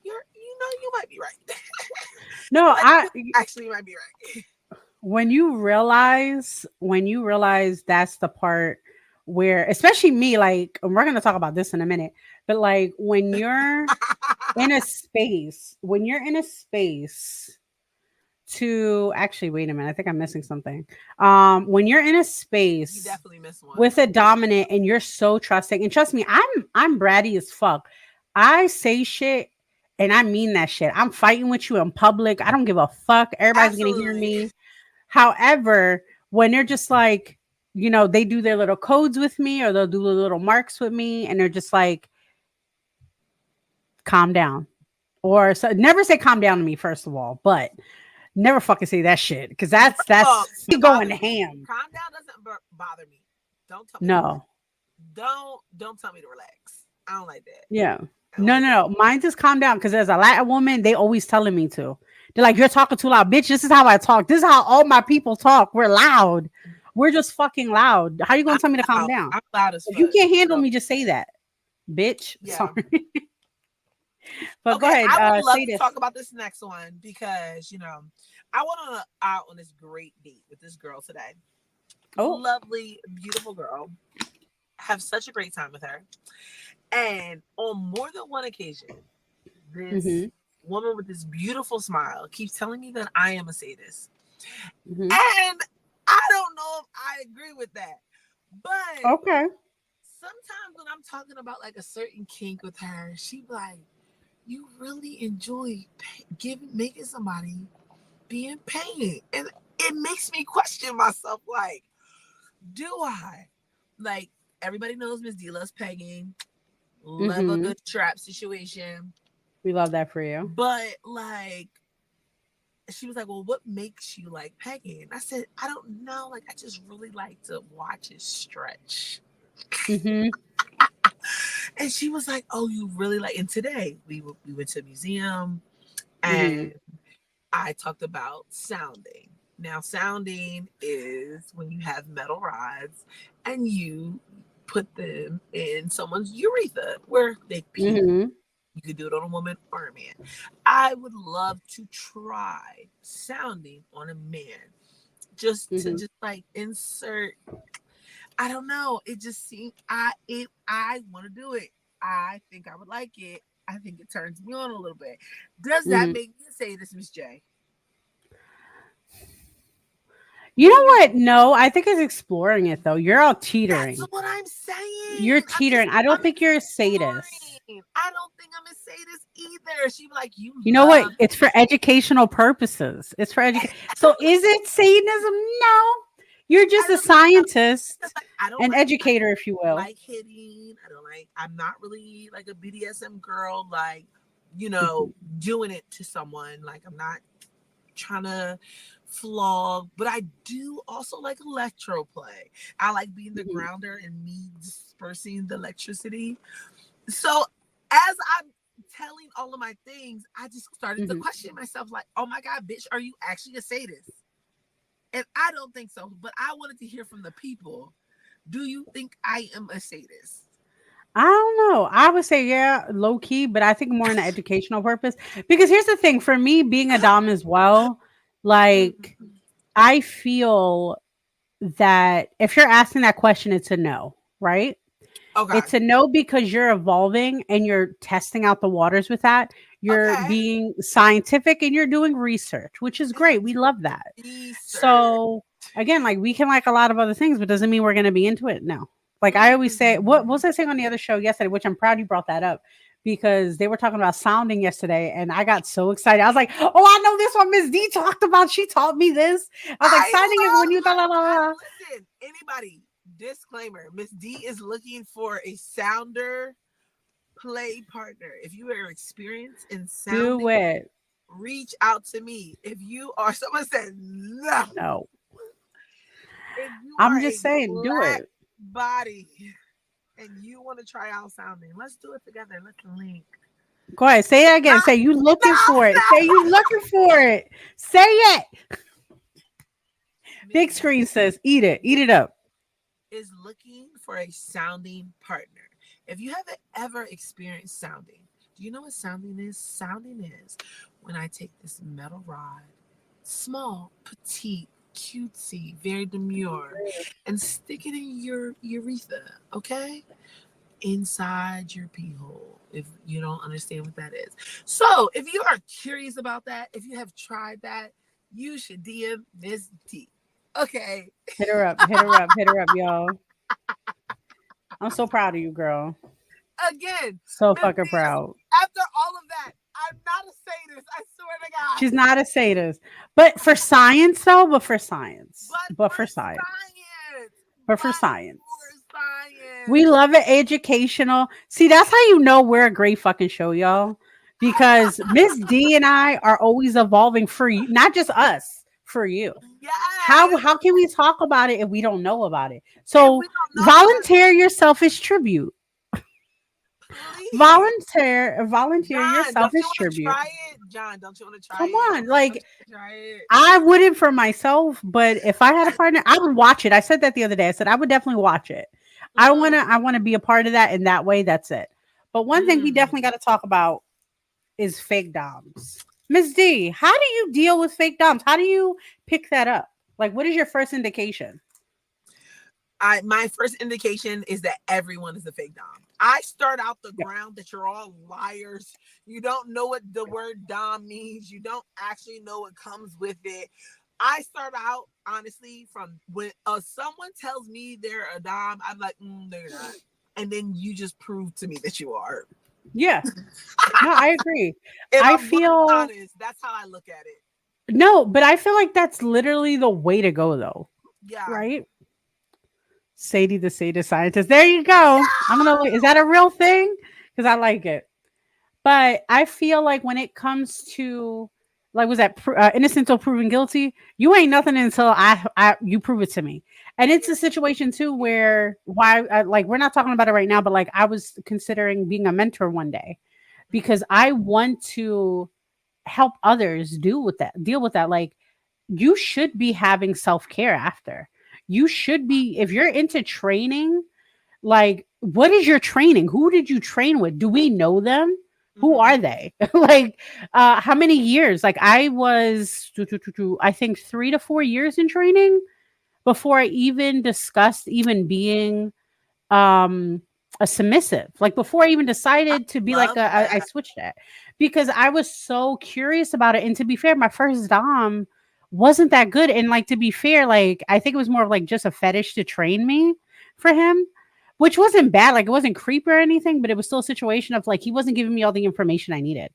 you might be right. No, like, you might be right. When you realize that's the part where, especially me, like, and we're gonna talk about this in a minute, but like when you're in a space, to actually wait a minute, I think I'm missing something. When you're in a You space definitely missed one. with a dominant and you're so trusting, and trust me, I'm bratty as fuck. I say shit and I mean that shit. I'm fighting with you in public. I don't give a fuck. Everybody's gonna hear Absolutely. me. However, when they're just like, they do their little codes with me or they'll do the little marks with me and they're just like, calm down. Or so never say calm down to me, first of all, but never fucking say that shit. Cause that's you going ham. Calm down doesn't bother me. Don't tell me. No. Don't tell me to relax. I don't like that. Yeah. No. Mine just calm down because as a Latin woman, they always telling me to. They're like, you're talking too loud. Bitch, this is how I talk. This is how all my people talk. We're loud. We're just fucking loud. How you gonna tell me to calm down? I'm loud as fuck. If you can't handle me, just say that. Bitch. Yeah. Sorry. But okay, go ahead. I would love to this. talk about this next one because I went out on this great date with this girl today. Oh, lovely, beautiful girl. Have such a great time with her. And on more than one occasion, this woman with this beautiful smile keeps telling me that I am a sadist. And I don't know if I agree with that. But okay. Sometimes when I'm talking about like a certain kink with her, she be like, you really enjoy making somebody be in pain. And it makes me question myself, like, do I? Like, everybody knows Miss D loves pegging. Love a good trap situation. We love that for you. But, like, she was like, well, what makes you like pegging? I said, I don't know. Like, I just really like to watch it stretch. And she was like, oh, you really like, and today we went to a museum and I talked about sounding. Now, sounding is when you have metal rods and you put them in someone's urethra where they pee. You could do it on a woman or a man. I would love to try sounding on a man just to just like insert. I don't know. It just seems I want to do it. I think I would like it. I think it turns me on a little bit. Does that make you say this, Miss J? You know what? No, I think it's exploring it though. You're all teetering. That's what I'm saying. You're teetering. I don't think you're a sadist. I don't think I'm a sadist either. She like you. You know what? It's for educational purposes. It's for education. So is it Satanism? No. You're just a scientist, an educator, if you will. I like hitting. I'm not really like a BDSM girl, like, doing it to someone. Like, I'm not trying to flog, but I do also like electro play. I like being the grounder and me dispersing the electricity. So as I'm telling all of my things, I just started to question myself, like, oh my God, bitch, are you actually a sadist? And I don't think so, but I wanted to hear from the people. Do you think I am a sadist? I don't know. I would say, yeah, low key, but I think more in the educational purpose. Because here's the thing, for me, being a dom as well, like, I feel that if you're asking that question, it's a no, right? Okay. It's a no because you're evolving and you're testing out the waters with that. You're being scientific and you're doing research, which is great. We love that. So again, like, we can like a lot of other things, but doesn't mean we're going to be into it. No. Like I always say, what was I saying on the other show yesterday, which I'm proud you brought that up because they were talking about sounding yesterday and I got so excited. I was like, oh, I know this one Miss D talked about. She taught me this. I was like, sounding is when you listen, anybody, disclaimer, Miss D is looking for a sounder play partner. If you are experienced in sounding, do it. Reach out to me. If you are, someone said no. I'm just saying, do it. Body, and you want to try out sounding? Let's do it together. Let's link. Go ahead. Say it again. Say you looking for it. Say you looking for it. Say it. Big screen says, eat it. Eat it up. Is looking for a sounding partner. If you haven't ever experienced sounding, do you know what sounding is? Sounding is when I take this metal rod, small, petite, cutesy, very demure, and stick it in your urethra, okay? Inside your pee hole, if you don't understand what that is. So if you are curious about that, if you have tried that, you should DM Miss D. Okay. Hit her up, y'all. I'm so proud of you, girl. Again, So Miss fucking D, proud. after all of that, I'm not a sadist. I swear to God. She's not a sadist, but for science, though. But for science. But For for science. science. But for But science. for science. We love it. Educational. See, that's how you know we're a great fucking show, y'all. Because Miss D and I are always evolving for you, not just us, for you. Yes. How can we talk about it if we don't know about it? If So we don't know volunteer yourself as tribute. Please. Volunteer John, yourself don't you as want to tribute. try it? John, don't you want to try Come it? on, like Try it. I wouldn't for myself, but if I had a partner, I would watch it. I said that the other day. I said I would definitely watch it. I want to be a part of that in that way. That's it. But one thing we definitely got to talk about is fake doms. Miss D, how do you deal with fake doms? How do you pick that up? Like, what is your first indication? My first indication is that everyone is a fake dom. I start out the ground that you're all liars. You don't know what the word dom means. You don't actually know what comes with it. I start out honestly from when someone tells me they're a dom, I'm like, no, you're not. And then you just prove to me that you are. Yeah. No, I agree. If I I'm feel honest, that's how I look at it. No, but I feel like that's literally the way to go, though. Yeah. Right? Sadie the sadist scientist. There you go. I'm gonna. Is that a real thing? Because I like it. But I feel like when it comes to like, was that innocent until proven guilty? You ain't nothing until you prove it to me. And it's a situation too where like we're not talking about it right now, but like I was considering being a mentor one day because I want to help others deal with that. Like you should be having self-care after. You should be, if you're into training, like what is your training? Who did you train with? Do we know them? Who are they? Like how many years? Like I was I think 3 to 4 years in training before I even discussed even being a submissive. Like before I even decided to be like I switched it because I was so curious about it. And to be fair, my first dom wasn't that good. And like to be fair, like I think it was more of like just a fetish to train me for him, which wasn't bad. Like it wasn't creepy or anything, but it was still a situation of like he wasn't giving me all the information I needed.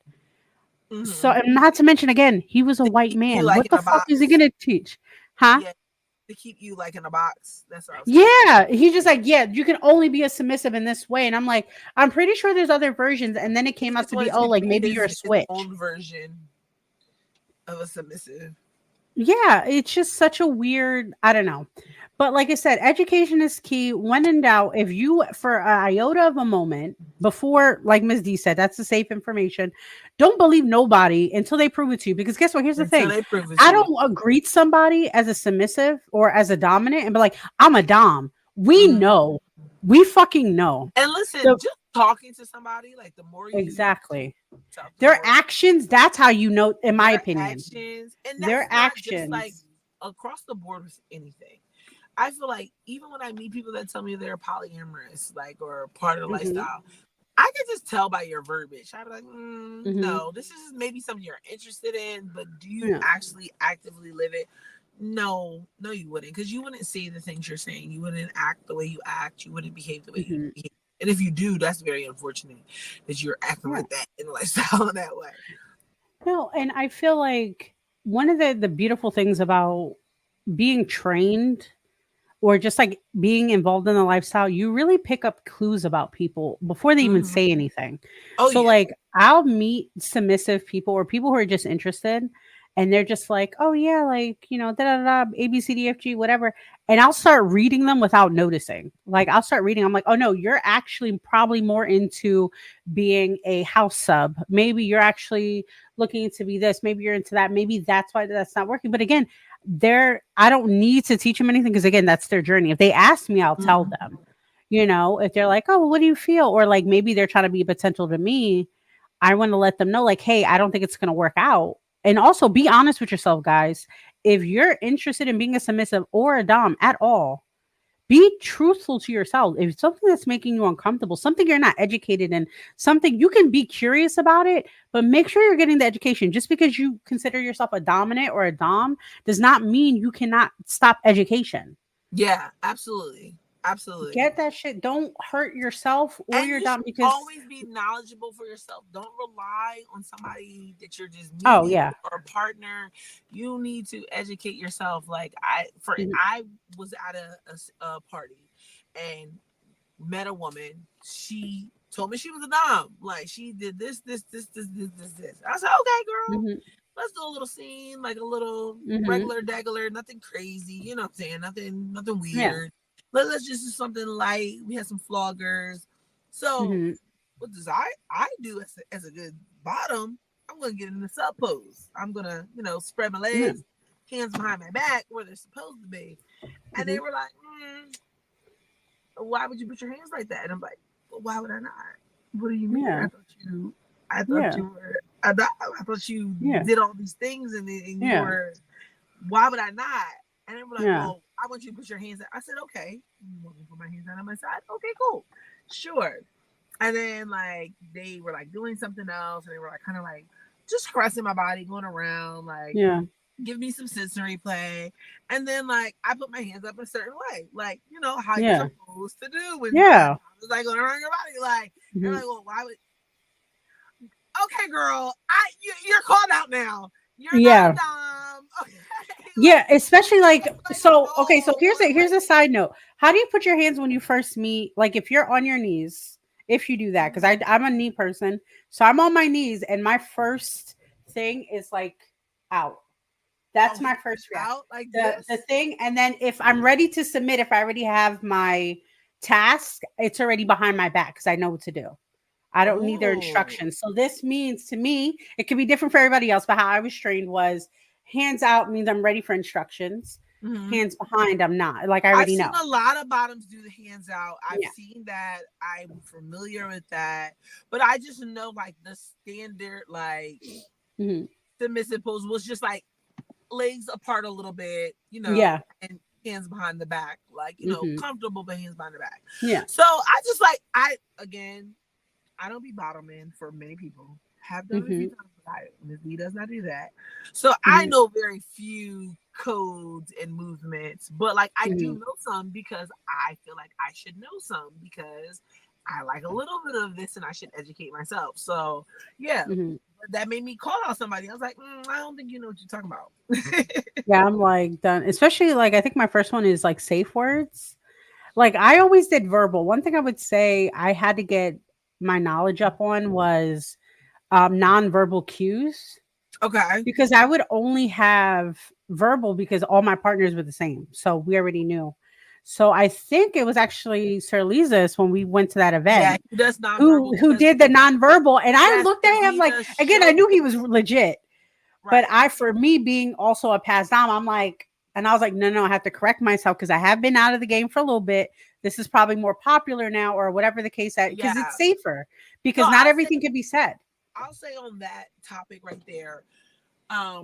Mm-hmm. So, and not to mention again, he was a white man. Like what the fuck is he gonna teach? Huh? Yeah. To keep you like in a box. That's what I was saying. He's just like, yeah, you can only be a submissive in this way. And I'm like, I'm pretty sure there's other versions. And then it came out to be, like maybe you're a switch. Own version of a submissive. Yeah, it's just such a weird, I don't know. But like I said, education is key. When in doubt, if you, for an iota of a moment, before, like Ms. D said, that's the safe information. Don't believe nobody until they prove it to you. Because guess what? Here's the thing. I don't greet somebody as a submissive or as a dominant and be like, I'm a dom. We know. We fucking know. And listen, just talking to somebody, like the more you exactly. Their actions, that's how you know, in my opinion. Actions, and their actions. Just like across the board with anything. I feel like even when I meet people that tell me they're polyamorous, like, or part of the lifestyle, I can just tell by your verbiage. I'd be like, no, this is maybe something you're interested in, but do you actually actively live it? No, you wouldn't, because you wouldn't say the things you're saying. You wouldn't act the way you act. You wouldn't behave the way you behave. And if you do, that's very unfortunate that you're acting like that in a lifestyle in that way. No, and I feel like one of the beautiful things about being trained or just like being involved in the lifestyle, you really pick up clues about people before they even say anything. Like I'll meet submissive people or people who are just interested and they're just like, oh yeah, like, you know, A, B, C, D, F, G, whatever. And I'll start reading them without noticing. Like I'll start reading. I'm like, oh no, you're actually probably more into being a house sub. Maybe you're actually looking to be this. Maybe you're into that. Maybe that's why that's not working. But again, I don't need to teach them anything because again, that's their journey. If they ask me, I'll tell them, you know, if they're like, oh, well, what do you feel? Or like, maybe they're trying to be a potential to me. I want to let them know like, hey, I don't think it's going to work out. And also be honest with yourself, guys. if you're interested in being a submissive or a dom at all, be truthful to yourself. If it's something that's making you uncomfortable, something you're not educated in, something you can be curious about it, but make sure you're getting the education. Just because you consider yourself a dominant or a dom does not mean you cannot stop education. Yeah, absolutely. Absolutely. Get that shit. Don't hurt yourself or and your you dom should because always be knowledgeable for yourself. Don't rely on somebody that you're just meeting oh yeah. or a partner. You need to educate yourself. Like Mhm. I was at a party and met a woman. She told me she was a dom. Like she did this. I said, okay, girl. Mhm. Let's do a little scene, like a little Mhm. regular, degular, nothing crazy. You know what I'm saying? Nothing Yeah. weird. Let's just do something light. We had some floggers. So Mhm. what does I do as a good bottom? I'm gonna get in the sub pose. I'm gonna, spread my Yeah. legs, hands behind my back where they're supposed to be. And they Mhm. were like, why would you put your hands like that? And I'm like, well, why would I not? What do you mean? Yeah. I thought Yeah. you were I thought you Yeah. did all these things and you Yeah. were, why would I not? And they were like, Yeah. well, I want you to put your hands out. I said, okay. You want me to put my hands out on my side? Okay, cool. Sure. And then like they were like doing something else and they were like kind of like just caressing my body, going around, like Yeah. give me some sensory play. And then like I put my hands up a certain way, like how Yeah. you're supposed to do when Yeah. it's like going around your body. Like they're Mhm. like, well, why would okay, girl, you're called out now. You're Yeah. not dumb. Okay. Yeah, especially like so okay, so here's Like, a side note. How do you put your hands when you first meet? Like if you're on your knees, if you do that, because I'm a knee person. So I'm on my knees and my first thing is like out. That's my first reaction. out like The this. thing, and then if I'm ready to submit, if I already have my task, it's already behind my back because I know what to do. I don't need their Ooh. instructions. So this means to me, it could be different for everybody else, but how I was trained was hands out means I'm ready for instructions. Mhm. Hands behind, I'm not. Like I already know. I've seen a lot of bottoms do the hands out. I've Yeah. seen that. I'm familiar with that. But I just know like the standard like Mhm. submissive pose was just like legs apart a little bit, Yeah. and hands behind the back, like Mhm. comfortable but hands behind the back. Yeah. So I just like I don't be bottoming for many people. Have done it a few times, but Ms. B does not do that. So I Mhm. know very few codes and movements, but like I do Mhm. know some because I feel like I should know some because I like a little bit of this and I should educate myself. So yeah, Mhm. that made me call out somebody. I was like, I don't think you know what you're talking about. Yeah, I'm like done. Especially like I think my first one is like safe words. Like I always did verbal. One thing I would say I had to get my knowledge up on was nonverbal cues. Okay. Because I would only have verbal because all my partners were the same. So we already knew. So I think it was actually Sir Lisa's when we went to that event. Yeah, he does nonverbal. Who did the nonverbal. And I Yes, looked at him like, again, I knew he was legit. Right. But for me being also a past dom, I'm like, and I was like, no, I have to correct myself because I have been out of the game for a little bit. This is probably more popular now or whatever the case that, because it's safer because not everything can be said. I'll say on that topic right there,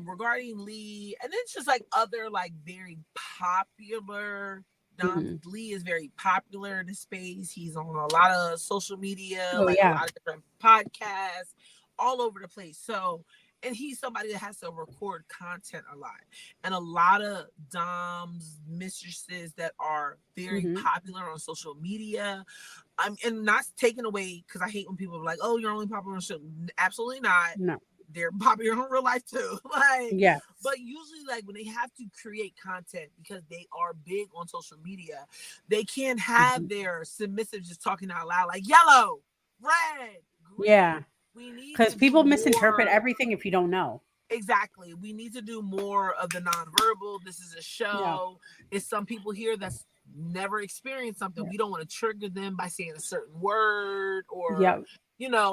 regarding Lee, and it's just like other like very popular Lee is very popular in the space. He's on a lot of social media, a lot of different podcasts, all over the place. So, and he's somebody that has to record content a lot. And a lot of doms, mistresses that are very popular on social media. And not taken away, because I hate when people are like, oh, you're only popular on social. Absolutely not. No. They're popular in real life too. Like, yeah. But usually, like when they have to create content because they are big on social media, they can't have their submissive just talking out loud like yellow, red, green. Yeah. We need because people misinterpret everything if you don't know. Exactly. We need to do more of the nonverbal. This is a show. Yeah. It's some people here that's never experienced something. We don't want to trigger them by saying a certain word or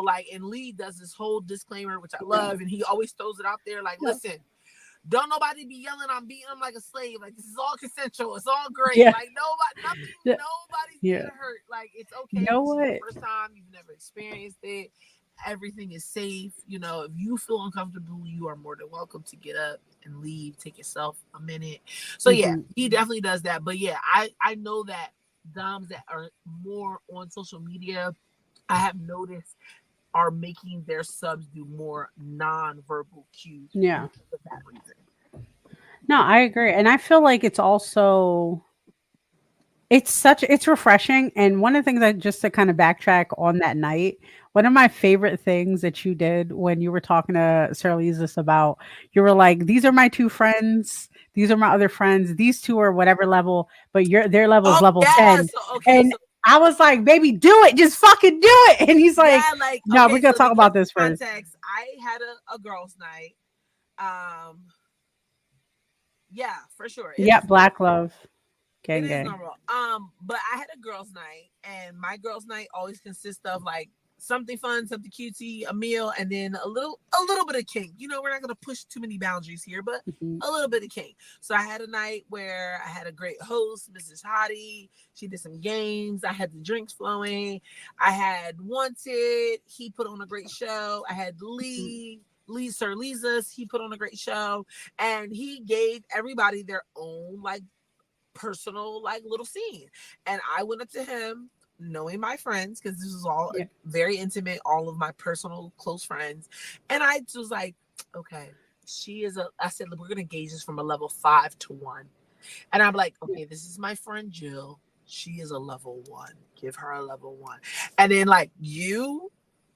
like, and Lee does this whole disclaimer, which I love, and he always throws it out there like, listen, don't nobody be yelling, I'm beating him like a slave. Like, this is all consensual. It's all great. Yeah. Like, nobody's getting hurt. Like, it's okay. You know what? First time, you've never experienced it. everything is safe. You know, if you feel uncomfortable, you are more than welcome to get up and leave. Take yourself a minute. So yeah, he definitely does that. But yeah, I know that doms that are more on social media, I have noticed, are making their subs do more non-verbal cues. Yeah. For that reason. No, I agree. And I feel like it's also it's refreshing. And one of the things that, just to kind of backtrack on that night, one of my favorite things that you did when you were talking to Sir Lizus about, you were like, these are my two friends, these are my other friends, these two are whatever level, but their level is level 10. And I was like, baby, do it, just fucking do it. And he's like, no, we're gonna talk about this first. I had a girls' night. Yeah, for sure. Yeah, Black Love. It is normal. But I had a girls' night, and my girls' night always consists of like something fun, something cutesy, a meal, and then a little bit of kink. You know, we're not gonna push too many boundaries here, but a little bit of kink. So I had a night where I had a great host, Mrs. Hottie. She did some games. I had the drinks flowing. I had Wanted. He put on a great show. I had Sir Lizus. He put on a great show, and he gave everybody their own like personal like little scene. And I went up to him, knowing my friends, because this was all very intimate, all of my personal close friends, and I was like, okay, I said, look, we're gonna gauge this from a level 5 to 1. And I'm like, okay, this is my friend Jill, she is a level 1, give her a level 1. And then like you,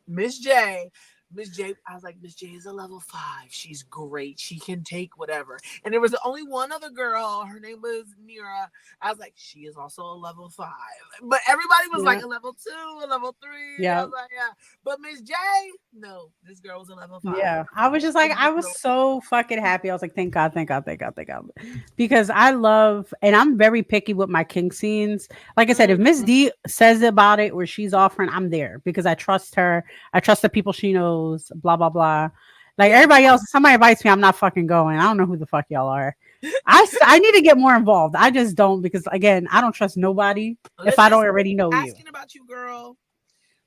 Miss J, I was like, Miss J is a level 5. She's great. She can take whatever. And there was only one other girl. Her name was Mira. I was like, she is also a level 5. But everybody was like a level 2, a level 3. Yeah. I was like, yeah. But Miss J, no, this girl was a level 5. Yeah. I was just like, I was so fucking happy. I was like, thank God. Because I love, and I'm very picky with my kink scenes. Like I said, if Miss D says about it or she's offering, I'm there because I trust her. I trust the people she knows. Blah blah blah. Like everybody else, somebody invites me, I'm not fucking going. I don't know who the fuck y'all are. I need to get more involved. I just don't, because again, I don't trust nobody if I don't already know you. Asking about you, girl.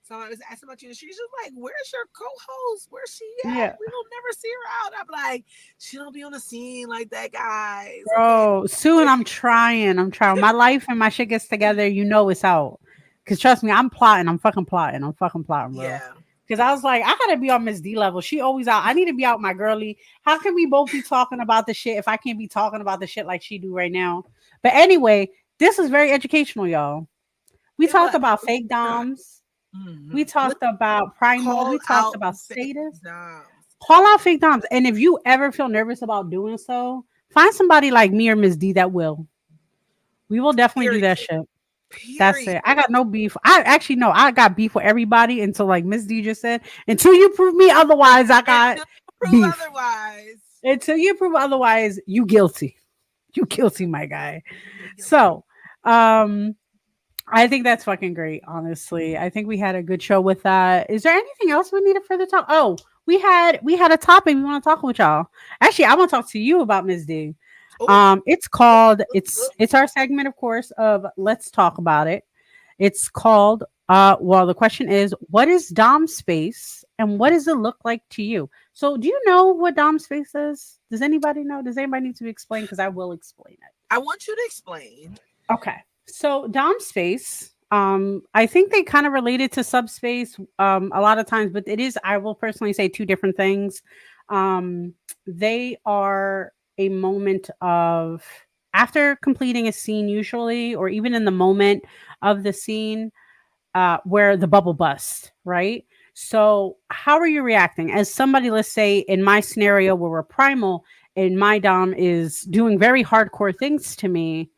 Somebody was asking about you, and she's just like, "Where's your co-host? Where's she at? Yeah. We don't never see her out." I'm like, "She don't be on the scene like that, guys." Bro, soon I'm trying. My life and my shit gets together. You know it's out. Because trust me, I'm fucking plotting, bro. Yeah. Because I was like, I gotta be on Miss D level. She always out. I need to be out, my girly. How can we both be talking about the shit if I can't be talking about the shit like she do right now? But anyway, this is very educational, y'all. We talked about fake doms. We talked about primal. We talked about status. Call out fake doms. And if you ever feel nervous about doing so, find somebody like me or Miss D that will. We will definitely do that shit. That's it. I got no beef. I got beef with everybody until, like Miss D just said, until you prove me otherwise, I got beef. Until you prove otherwise, you guilty. You guilty, my guy. So, I think that's fucking great, honestly. I think we had a good show with that. Is there anything else we need to further talk? Oh, we had a topic we want to talk with y'all. Actually, I want to talk to you about Miss D. It's called it's our segment, of course, of Let's Talk About It. It's called the question is, what is Dom space and what does it look like to you? So do you know what Dom space is? Does anybody know? Does anybody need to explain? Because I will explain it. I want you to explain. Okay. So Dom space, I think they kind of related to subspace a lot of times, but it is, I will personally say, two different things. They are a moment of, after completing a scene usually, or even in the moment of the scene, where the bubble busts, right? So how are you reacting as somebody? Let's say in my scenario where we're primal and my dom is doing very hardcore things to me,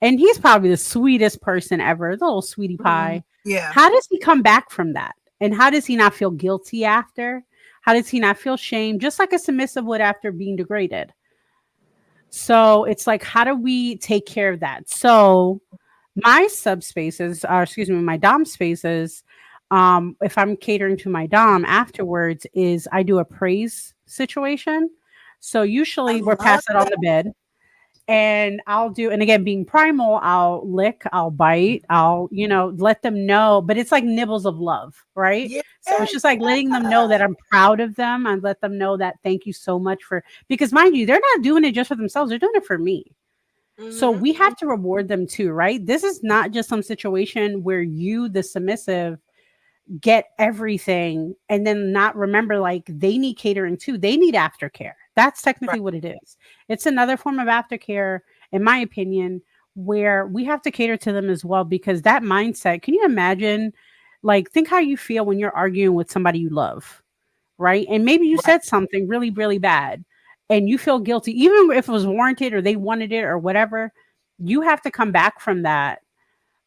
and he's probably the sweetest person ever, the little sweetie pie. Yeah. How does he come back from that? And how does he not feel guilty after? How does he not feel shame? Just like a submissive would after being degraded. So it's like, how do we take care of that? So my subspaces, my dom spaces, if I'm catering to my dom afterwards, is I do a praise situation. So usually we're passing on the bed. And and again, being primal, I'll lick, I'll bite, I'll, let them know, but it's like nibbles of love, right? Yeah. So it's just like letting them know that I'm proud of them and let them know that thank you so much because mind you, they're not doing it just for themselves, they're doing it for me. So we have to reward them too, right? This is not just some situation where you, the submissive, get everything and then not remember like they need catering too. They need aftercare. That's technically what it is. It's another form of aftercare, in my opinion, where we have to cater to them as well because that mindset, can you imagine? Like, think how you feel when you're arguing with somebody you love, right? And maybe you said something really, really bad and you feel guilty, even if it was warranted or they wanted it or whatever. You have to come back from that.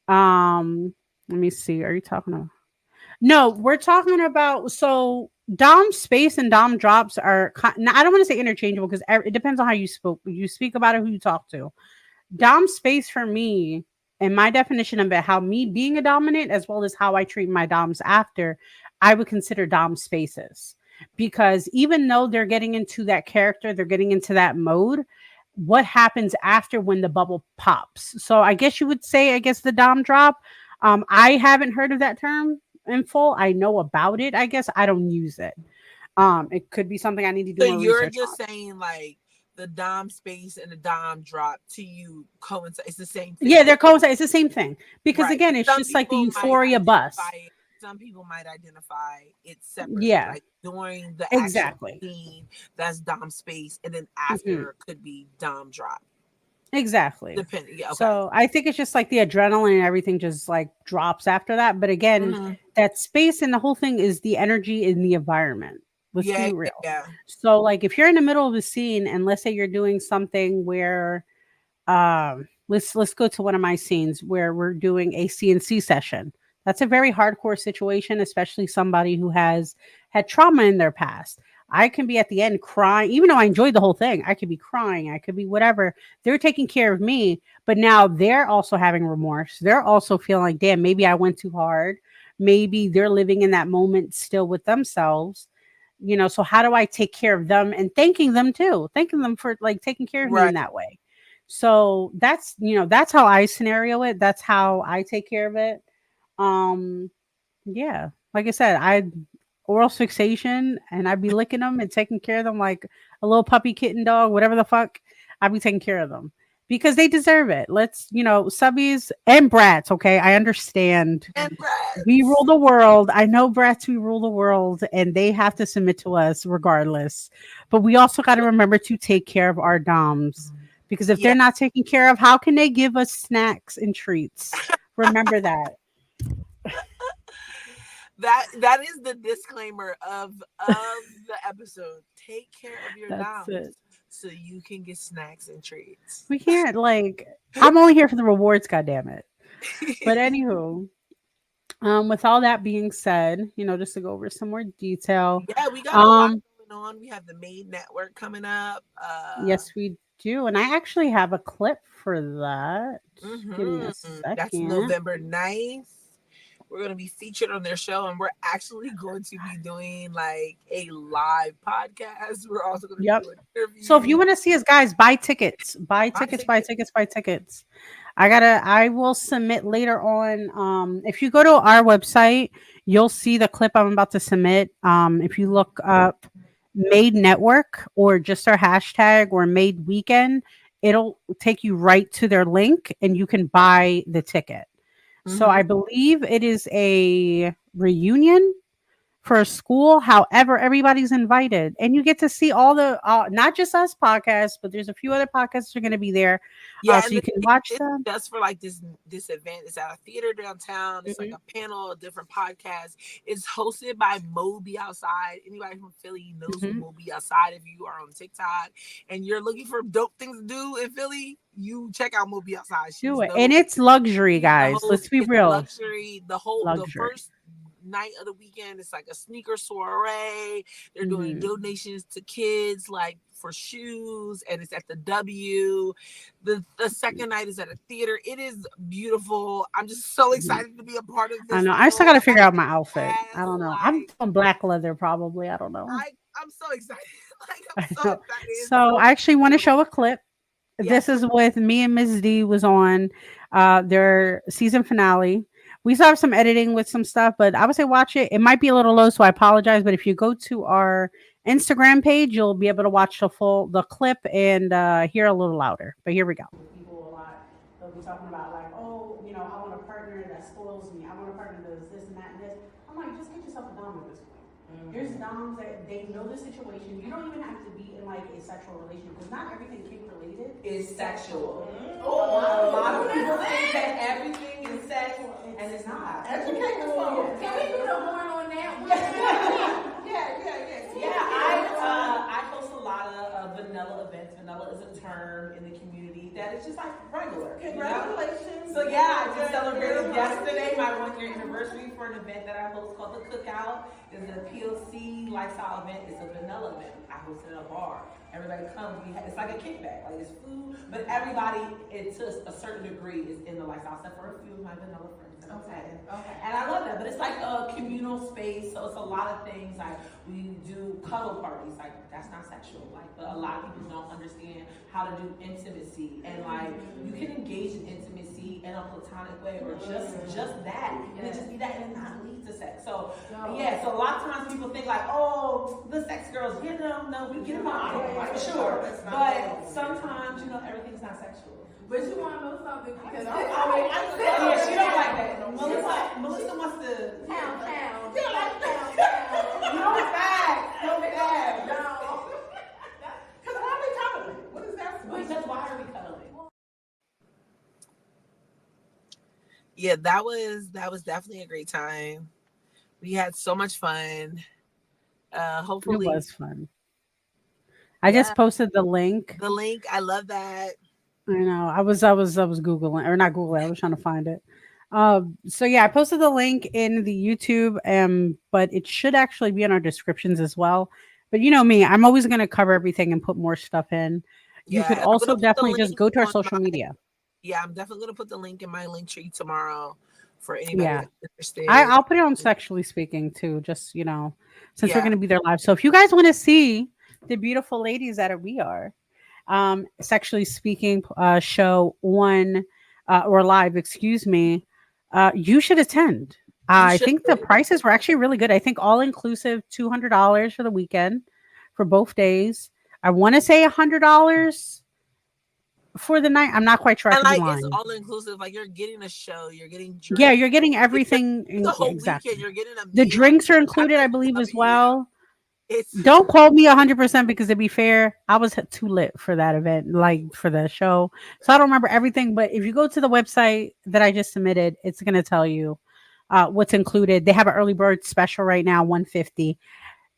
Let me see. Are you talking about? No, we're talking about Dom space and Dom drops are. Now, I don't want to say interchangeable because it depends on how you spoke. You speak about it, who you talk to. Dom space for me, and my definition of it, how me being a dominant as well as how I treat my doms after, I would consider Dom spaces because even though they're getting into that character, they're getting into that mode. What happens after when the bubble pops? So I guess you would say, the Dom drop. I haven't heard of that term in full. I know about it. I guess I don't use it. It could be something I need to do. So you're just saying like the Dom space and the Dom drop to you coincide. It's the same thing. Yeah, they're coincide. It's the same thing because again, it's just like the euphoria bus. Some people might identify it separate. Yeah, like during the exactly scene, that's Dom space, and then after could be Dom drop. Exactly. Depending. Yeah, okay. So I think it's just like the adrenaline and everything just like drops after that. But again, that space and the whole thing is the energy in the environment. Let's be real. Yeah. So like if you're in the middle of a scene and let's say you're doing something where let's go to one of my scenes where we're doing a CNC session. That's a very hardcore situation, especially somebody who has had trauma in their past. I can be at the end crying, even though I enjoyed the whole thing. I could be crying. I could be whatever. They're taking care of me, but now they're also having remorse. They're also feeling like, damn, maybe I went too hard. Maybe they're living in that moment still with themselves. So how do I take care of them and thanking them too? Thanking them for like taking care of me in that way. So that's how I scenario it. That's how I take care of it. Yeah, like I said, oral fixation and I'd be licking them and taking care of them like a little puppy kitten dog, whatever the fuck. I'd be taking care of them because they deserve it. Let's, subbies and brats. Okay. I understand. We rule the world. I know brats, we rule the world and they have to submit to us regardless. But we also got to remember to take care of our doms because if they're not taken care of, how can they give us snacks and treats? Remember that. That is the disclaimer of the episode. Take care of your doms so you can get snacks and treats. We can't I'm only here for the rewards, goddammit. But anywho, with all that being said, just to go over some more detail. Yeah, we got a lot going on. We have the Made Network coming up. Yes, we do. And I actually have a clip for that. Give me a second. That's November 9th. We're going to be featured on their show, and we're actually going to be doing like a live podcast. We're also going to do an interview. So if you want to see us, guys, buy tickets. Buy tickets. I will submit later on. If you go to our website, you'll see the clip I'm about to submit. If you look up Made Network or just our hashtag or Made Weekend, it'll take you right to their link and you can buy the ticket. So I believe it is a reunion for a school. However, everybody's invited and you get to see all the, not just us podcasts, but there's a few other podcasts that are going to be there. Yeah, so you can watch them. Just for like this event. It's at a theater downtown. It's like a panel of different podcasts. It's hosted by Mo Be Outside. Anybody from Philly knows who Mo Be Outside. If you are on TikTok and you're looking for dope things to do in Philly, you check out Mo Be Outside. Do it. And it's luxury, guys. Let's be real. Luxury. The first night of the weekend, it's like a sneaker soiree. They're doing donations to kids like for shoes, and it's at the W. The second night is at a theater. It is beautiful. I'm just so excited to be a part of this. I know. I still got to figure out my outfit. I don't know. I'm on black leather probably. I don't know. I'm so excited. I'm so excited. So I actually want to show a clip This is with me and Ms. D was on their season finale. We still have some editing with some stuff, but I would say watch it. It might be a little low, so I apologize. But if you go to our Instagram page, you'll be able to watch the clip and hear a little louder. But here we go. People a lot. They'll be talking about like, oh, I want a partner that spoils me. I want a partner that does this and that and this. I'm like, just get yourself a dom at this point. There's doms that they know the situation. You don't even have to be in like a sexual relationship because not everything kink related is sexual. A lot of people think that everything is sexual, and it's not. Educate the folks. Can we do the horn on that one? Yeah, I host a lot of vanilla events. Vanilla is a term in the community that is just like regular. Congratulations. So yeah, I just celebrated yesterday my 1-year anniversary for an event that I host called The Cookout. It's a POC lifestyle event. It's a vanilla event. I hosted at a bar. Everybody comes. It's like a kickback. Like it's food, but everybody, to a certain degree, is in the lifestyle, except for a few of my vanilla friends. Okay. And I love that, but it's like a communal space, so it's a lot of things. Like we do cuddle parties, like that's not sexual. Like, but a lot of people don't understand how to do intimacy, and like you can engage in intimacy in a platonic way, or just that, and it just be that, and it not lead to sex. So yeah, so a lot of times people think like, oh, the sex girls get them, no, we get them out, for sure. But sometimes everything's not sexual. But you want to know something because Yeah, she don't like that. Melissa wants to pound. You don't fag. Don't fag. No. Because why are we cuddling? What is that for? Because why are we cuddling? Yeah, that was definitely a great time. We had so much fun. Hopefully it was fun. I just posted the link. I love that. I know. I was Googling, or not Googling. I was trying to find it. So yeah, I posted the link in the YouTube, but it should actually be in our descriptions as well. But you know me, I'm always going to cover everything and put more stuff in. You could also definitely just go to our social media. Yeah, I'm definitely going to put the link in my link tree tomorrow for anybody that's interested. I'll put it on Sexually Speaking too, just since we're going to be there live. So if you guys want to see the beautiful ladies that we are, Sexually Speaking show on or live, excuse me, you should attend. I think the prices were actually really good. I think all inclusive $200 for the weekend for both days. I want to say $100 for the night. I'm not quite sure. And like it's all inclusive. Like you're getting a show, you're getting drinks. Yeah, you're getting everything. The whole weekend, you're getting the drinks are included, I believe, as well. Don't quote me 100% because to be fair, I was too lit for that event, like for the show. So I don't remember everything, but if you go to the website that I just submitted, it's going to tell you what's included. They have an early bird special right now, $150.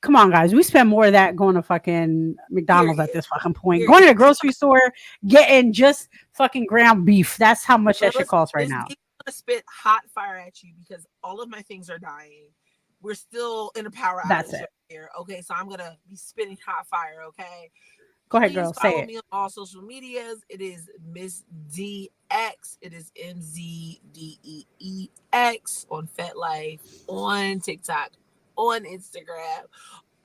Come on, guys. We spend more of that going to fucking McDonald's at this fucking point. Going to the grocery store, getting just fucking ground beef. That's how much that shit costs right now. I'm going to spit hot fire at you because all of my things are dying. We're still in a power outage here. Okay, so I'm gonna be spitting hot fire. Okay, go ahead, girl. Say it. Follow me on all social medias. It is Miss DX. It is MZDEEX on FetLife, on TikTok, on Instagram,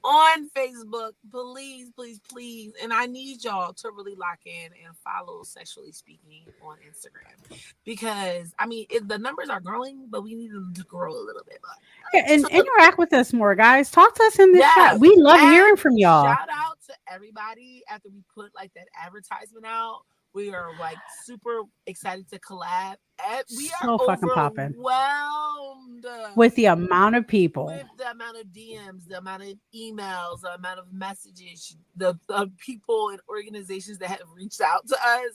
on Facebook. Please, and I need y'all to really lock in and follow Sexually Speaking on Instagram because the numbers are growing, but we need them to grow a little bit more. Yeah, and interact with us more, guys. Talk to us in the chat. We love hearing from y'all. Shout out to everybody after we put like that advertisement out. We are like super excited to collab. We so are fucking popping with the amount of people, with the amount of DMs, the amount of emails, the amount of messages, the people and organizations that have reached out to us.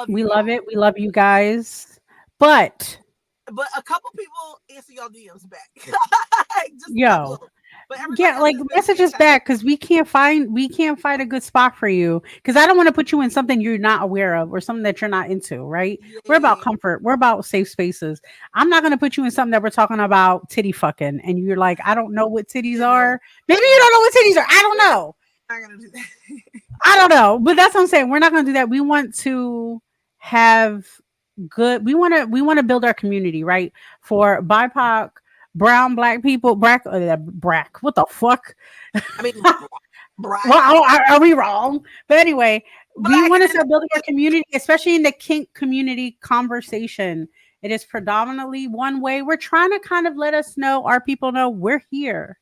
We love it. We love you guys. But a couple people answer y'all DMs back. Message us back because we can't find a good spot for you because I don't want to put you in something you're not aware of or something that you're not into, right? Yeah. We're about comfort. We're about safe spaces. I'm not going to put you in something that we're talking about titty fucking and you're like, I don't know what titties are. Maybe you don't know what titties are. I don't know. I'm not going to do that. I don't know, but that's what I'm saying. We're not going to do that. We want to have we want to build our community, right? For BIPOC, brown, black people, brack. What the fuck? Well, are we wrong? But anyway, we want to start building our community, especially in the kink community conversation. It is predominantly one way. We're trying to kind of let our people know we're here.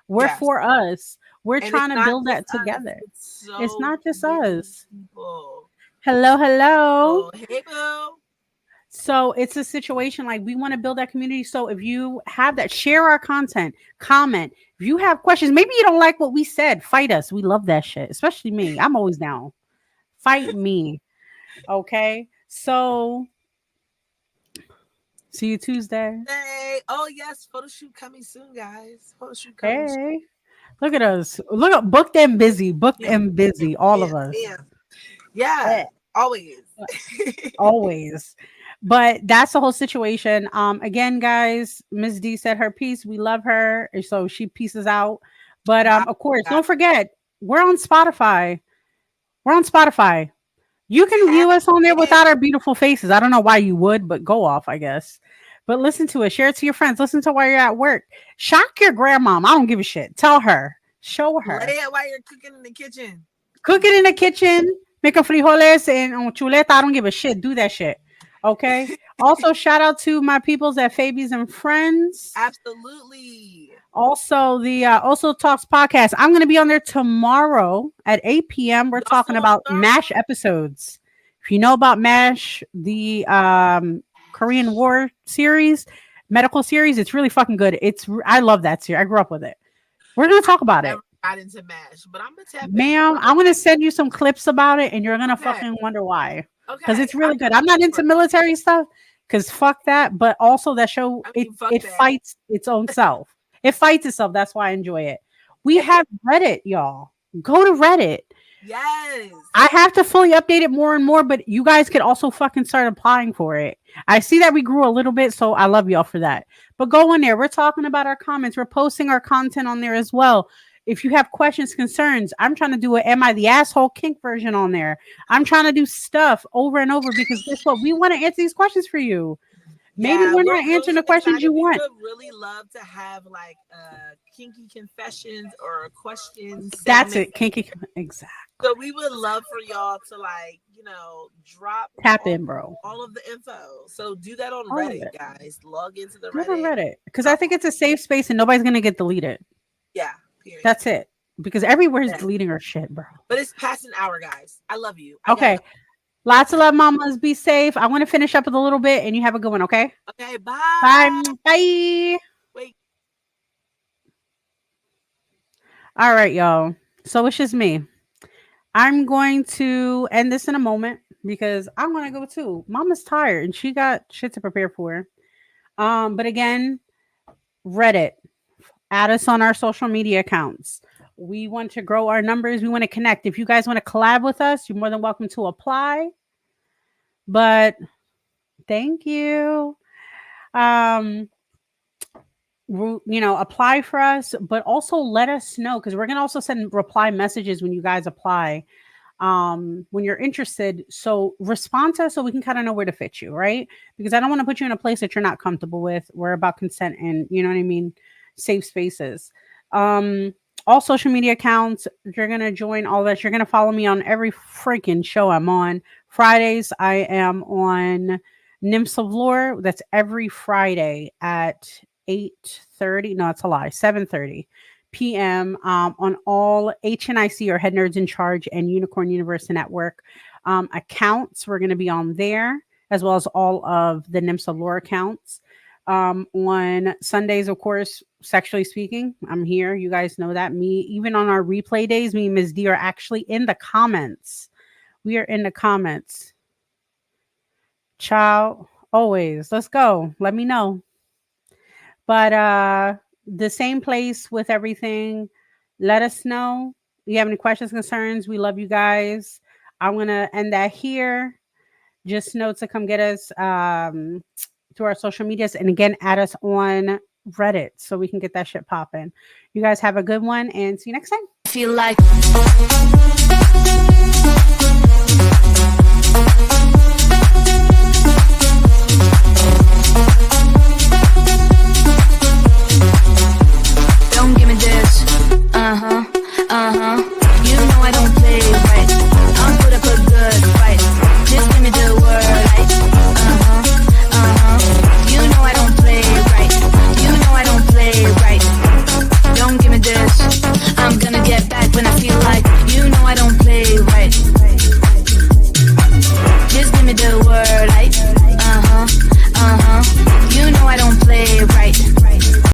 We're for us. We're trying to build that together. It's not just us. People. Hello. Oh, hey, boo. So it's a situation like we want to build that community. So if you have that, share our content, comment. If you have questions, maybe you don't like what we said, fight us. We love that shit, especially me. I'm always down. Fight me. Okay. So see you Tuesday. Hey. Oh, yes. Photo shoot coming soon, guys. Photo shoot coming soon. Hey, look at us. Look at booked and busy. All of us. Yeah. Always. Always. But that's the whole situation. Again, guys, Ms. D said her piece. We love her. So she pieces out. But of course, don't forget, we're on Spotify. You can view us on there without our beautiful faces. I don't know why you would, but go off, I guess. But listen to it. Share it to your friends. Listen to while you're at work. Shock your grandmom. I don't give a shit. Tell her. Show her. Lay it while you're cooking in the kitchen. Cook it in the kitchen. Make a frijoles and chuleta. I don't give a shit. Do that shit. Okay. Also, shout out to my peoples at Fabies and Friends. Absolutely. Also, the Also Talks podcast. I'm going to be on there tomorrow at 8 p.m. We're talking about MASH episodes. If you know about MASH, the Korean War series, medical series, it's really fucking good. I love that series. I grew up with it. We're going to talk about it. Got into MASH, but I'm gonna tap. Ma'am, I'm going to send you some clips about it, and you're going to fucking wonder why. Because it's really good. I'm not into military stuff because fuck that. But also that show, it fights its own self. It fights itself. That's why I enjoy it. We have Reddit, y'all. Go to Reddit. Yes. I have to fully update it more and more, but you guys could also fucking start applying for it. I see that we grew a little bit, so I love y'all for that. But go in there. We're talking about our comments. We're posting our content on there as well. If you have questions, concerns, I'm trying to do a Am I the Asshole kink version on there. I'm trying to do stuff over and over because guess what? We want to answer these questions for you. Maybe we're not answering the questions you want. We would really love to have like kinky confessions or questions. That's it. Kinky. Exactly. So we would love for y'all to tap in, bro. All of the info. So do that on Reddit, guys. Log into the Reddit. On Reddit. Because I think it's a safe space and nobody's going to get deleted. Yeah. Period. That's it. Because everywhere's deleting our shit, bro. But it's past an hour, guys. I love you. Okay. Lots of love, mamas. Be safe. I want to finish up with a little bit and you have a good one, okay? Okay, bye. Bye. Bye. Wait. All right, y'all. So it's just me. I'm going to end this in a moment because I want to go too. Mama's tired and she got shit to prepare for. But again, Reddit. Add us on our social media accounts. We want to grow our numbers. We want to connect. If you guys want to collab with us, you're more than welcome to apply. But thank you. Apply for us, but also let us know because we're going to also send reply messages when you guys apply. When you're interested. So respond to us so we can kind of know where to fit you, right? Because I don't want to put you in a place that you're not comfortable with. We're about consent and you know what I mean? Safe spaces. All social media accounts, you're going to join all that. You're going to follow me on every freaking show I'm on. Fridays, I am on Nymphs of Lore. That's every Friday at 8:30. No, it's a lie. 7:30 p.m. On all HNIC or Head Nerds in Charge and Unicorn Universe Network accounts. We're going to be on there as well as all of the Nymphs of Lore accounts. On Sundays, of course, Sexually Speaking, I'm here. You guys know that. Me, even on our replay days, me and Ms. D are actually in the comments. We are in the comments. Ciao. Always. Let's go. Let me know. But the same place with everything. Let us know. If you have any questions, concerns, we love you guys. I'm going to end that here. Just know to come get us through our social medias. And again, add us on Reddit so we can get that shit popping. You guys have a good one and see you next time. Feel like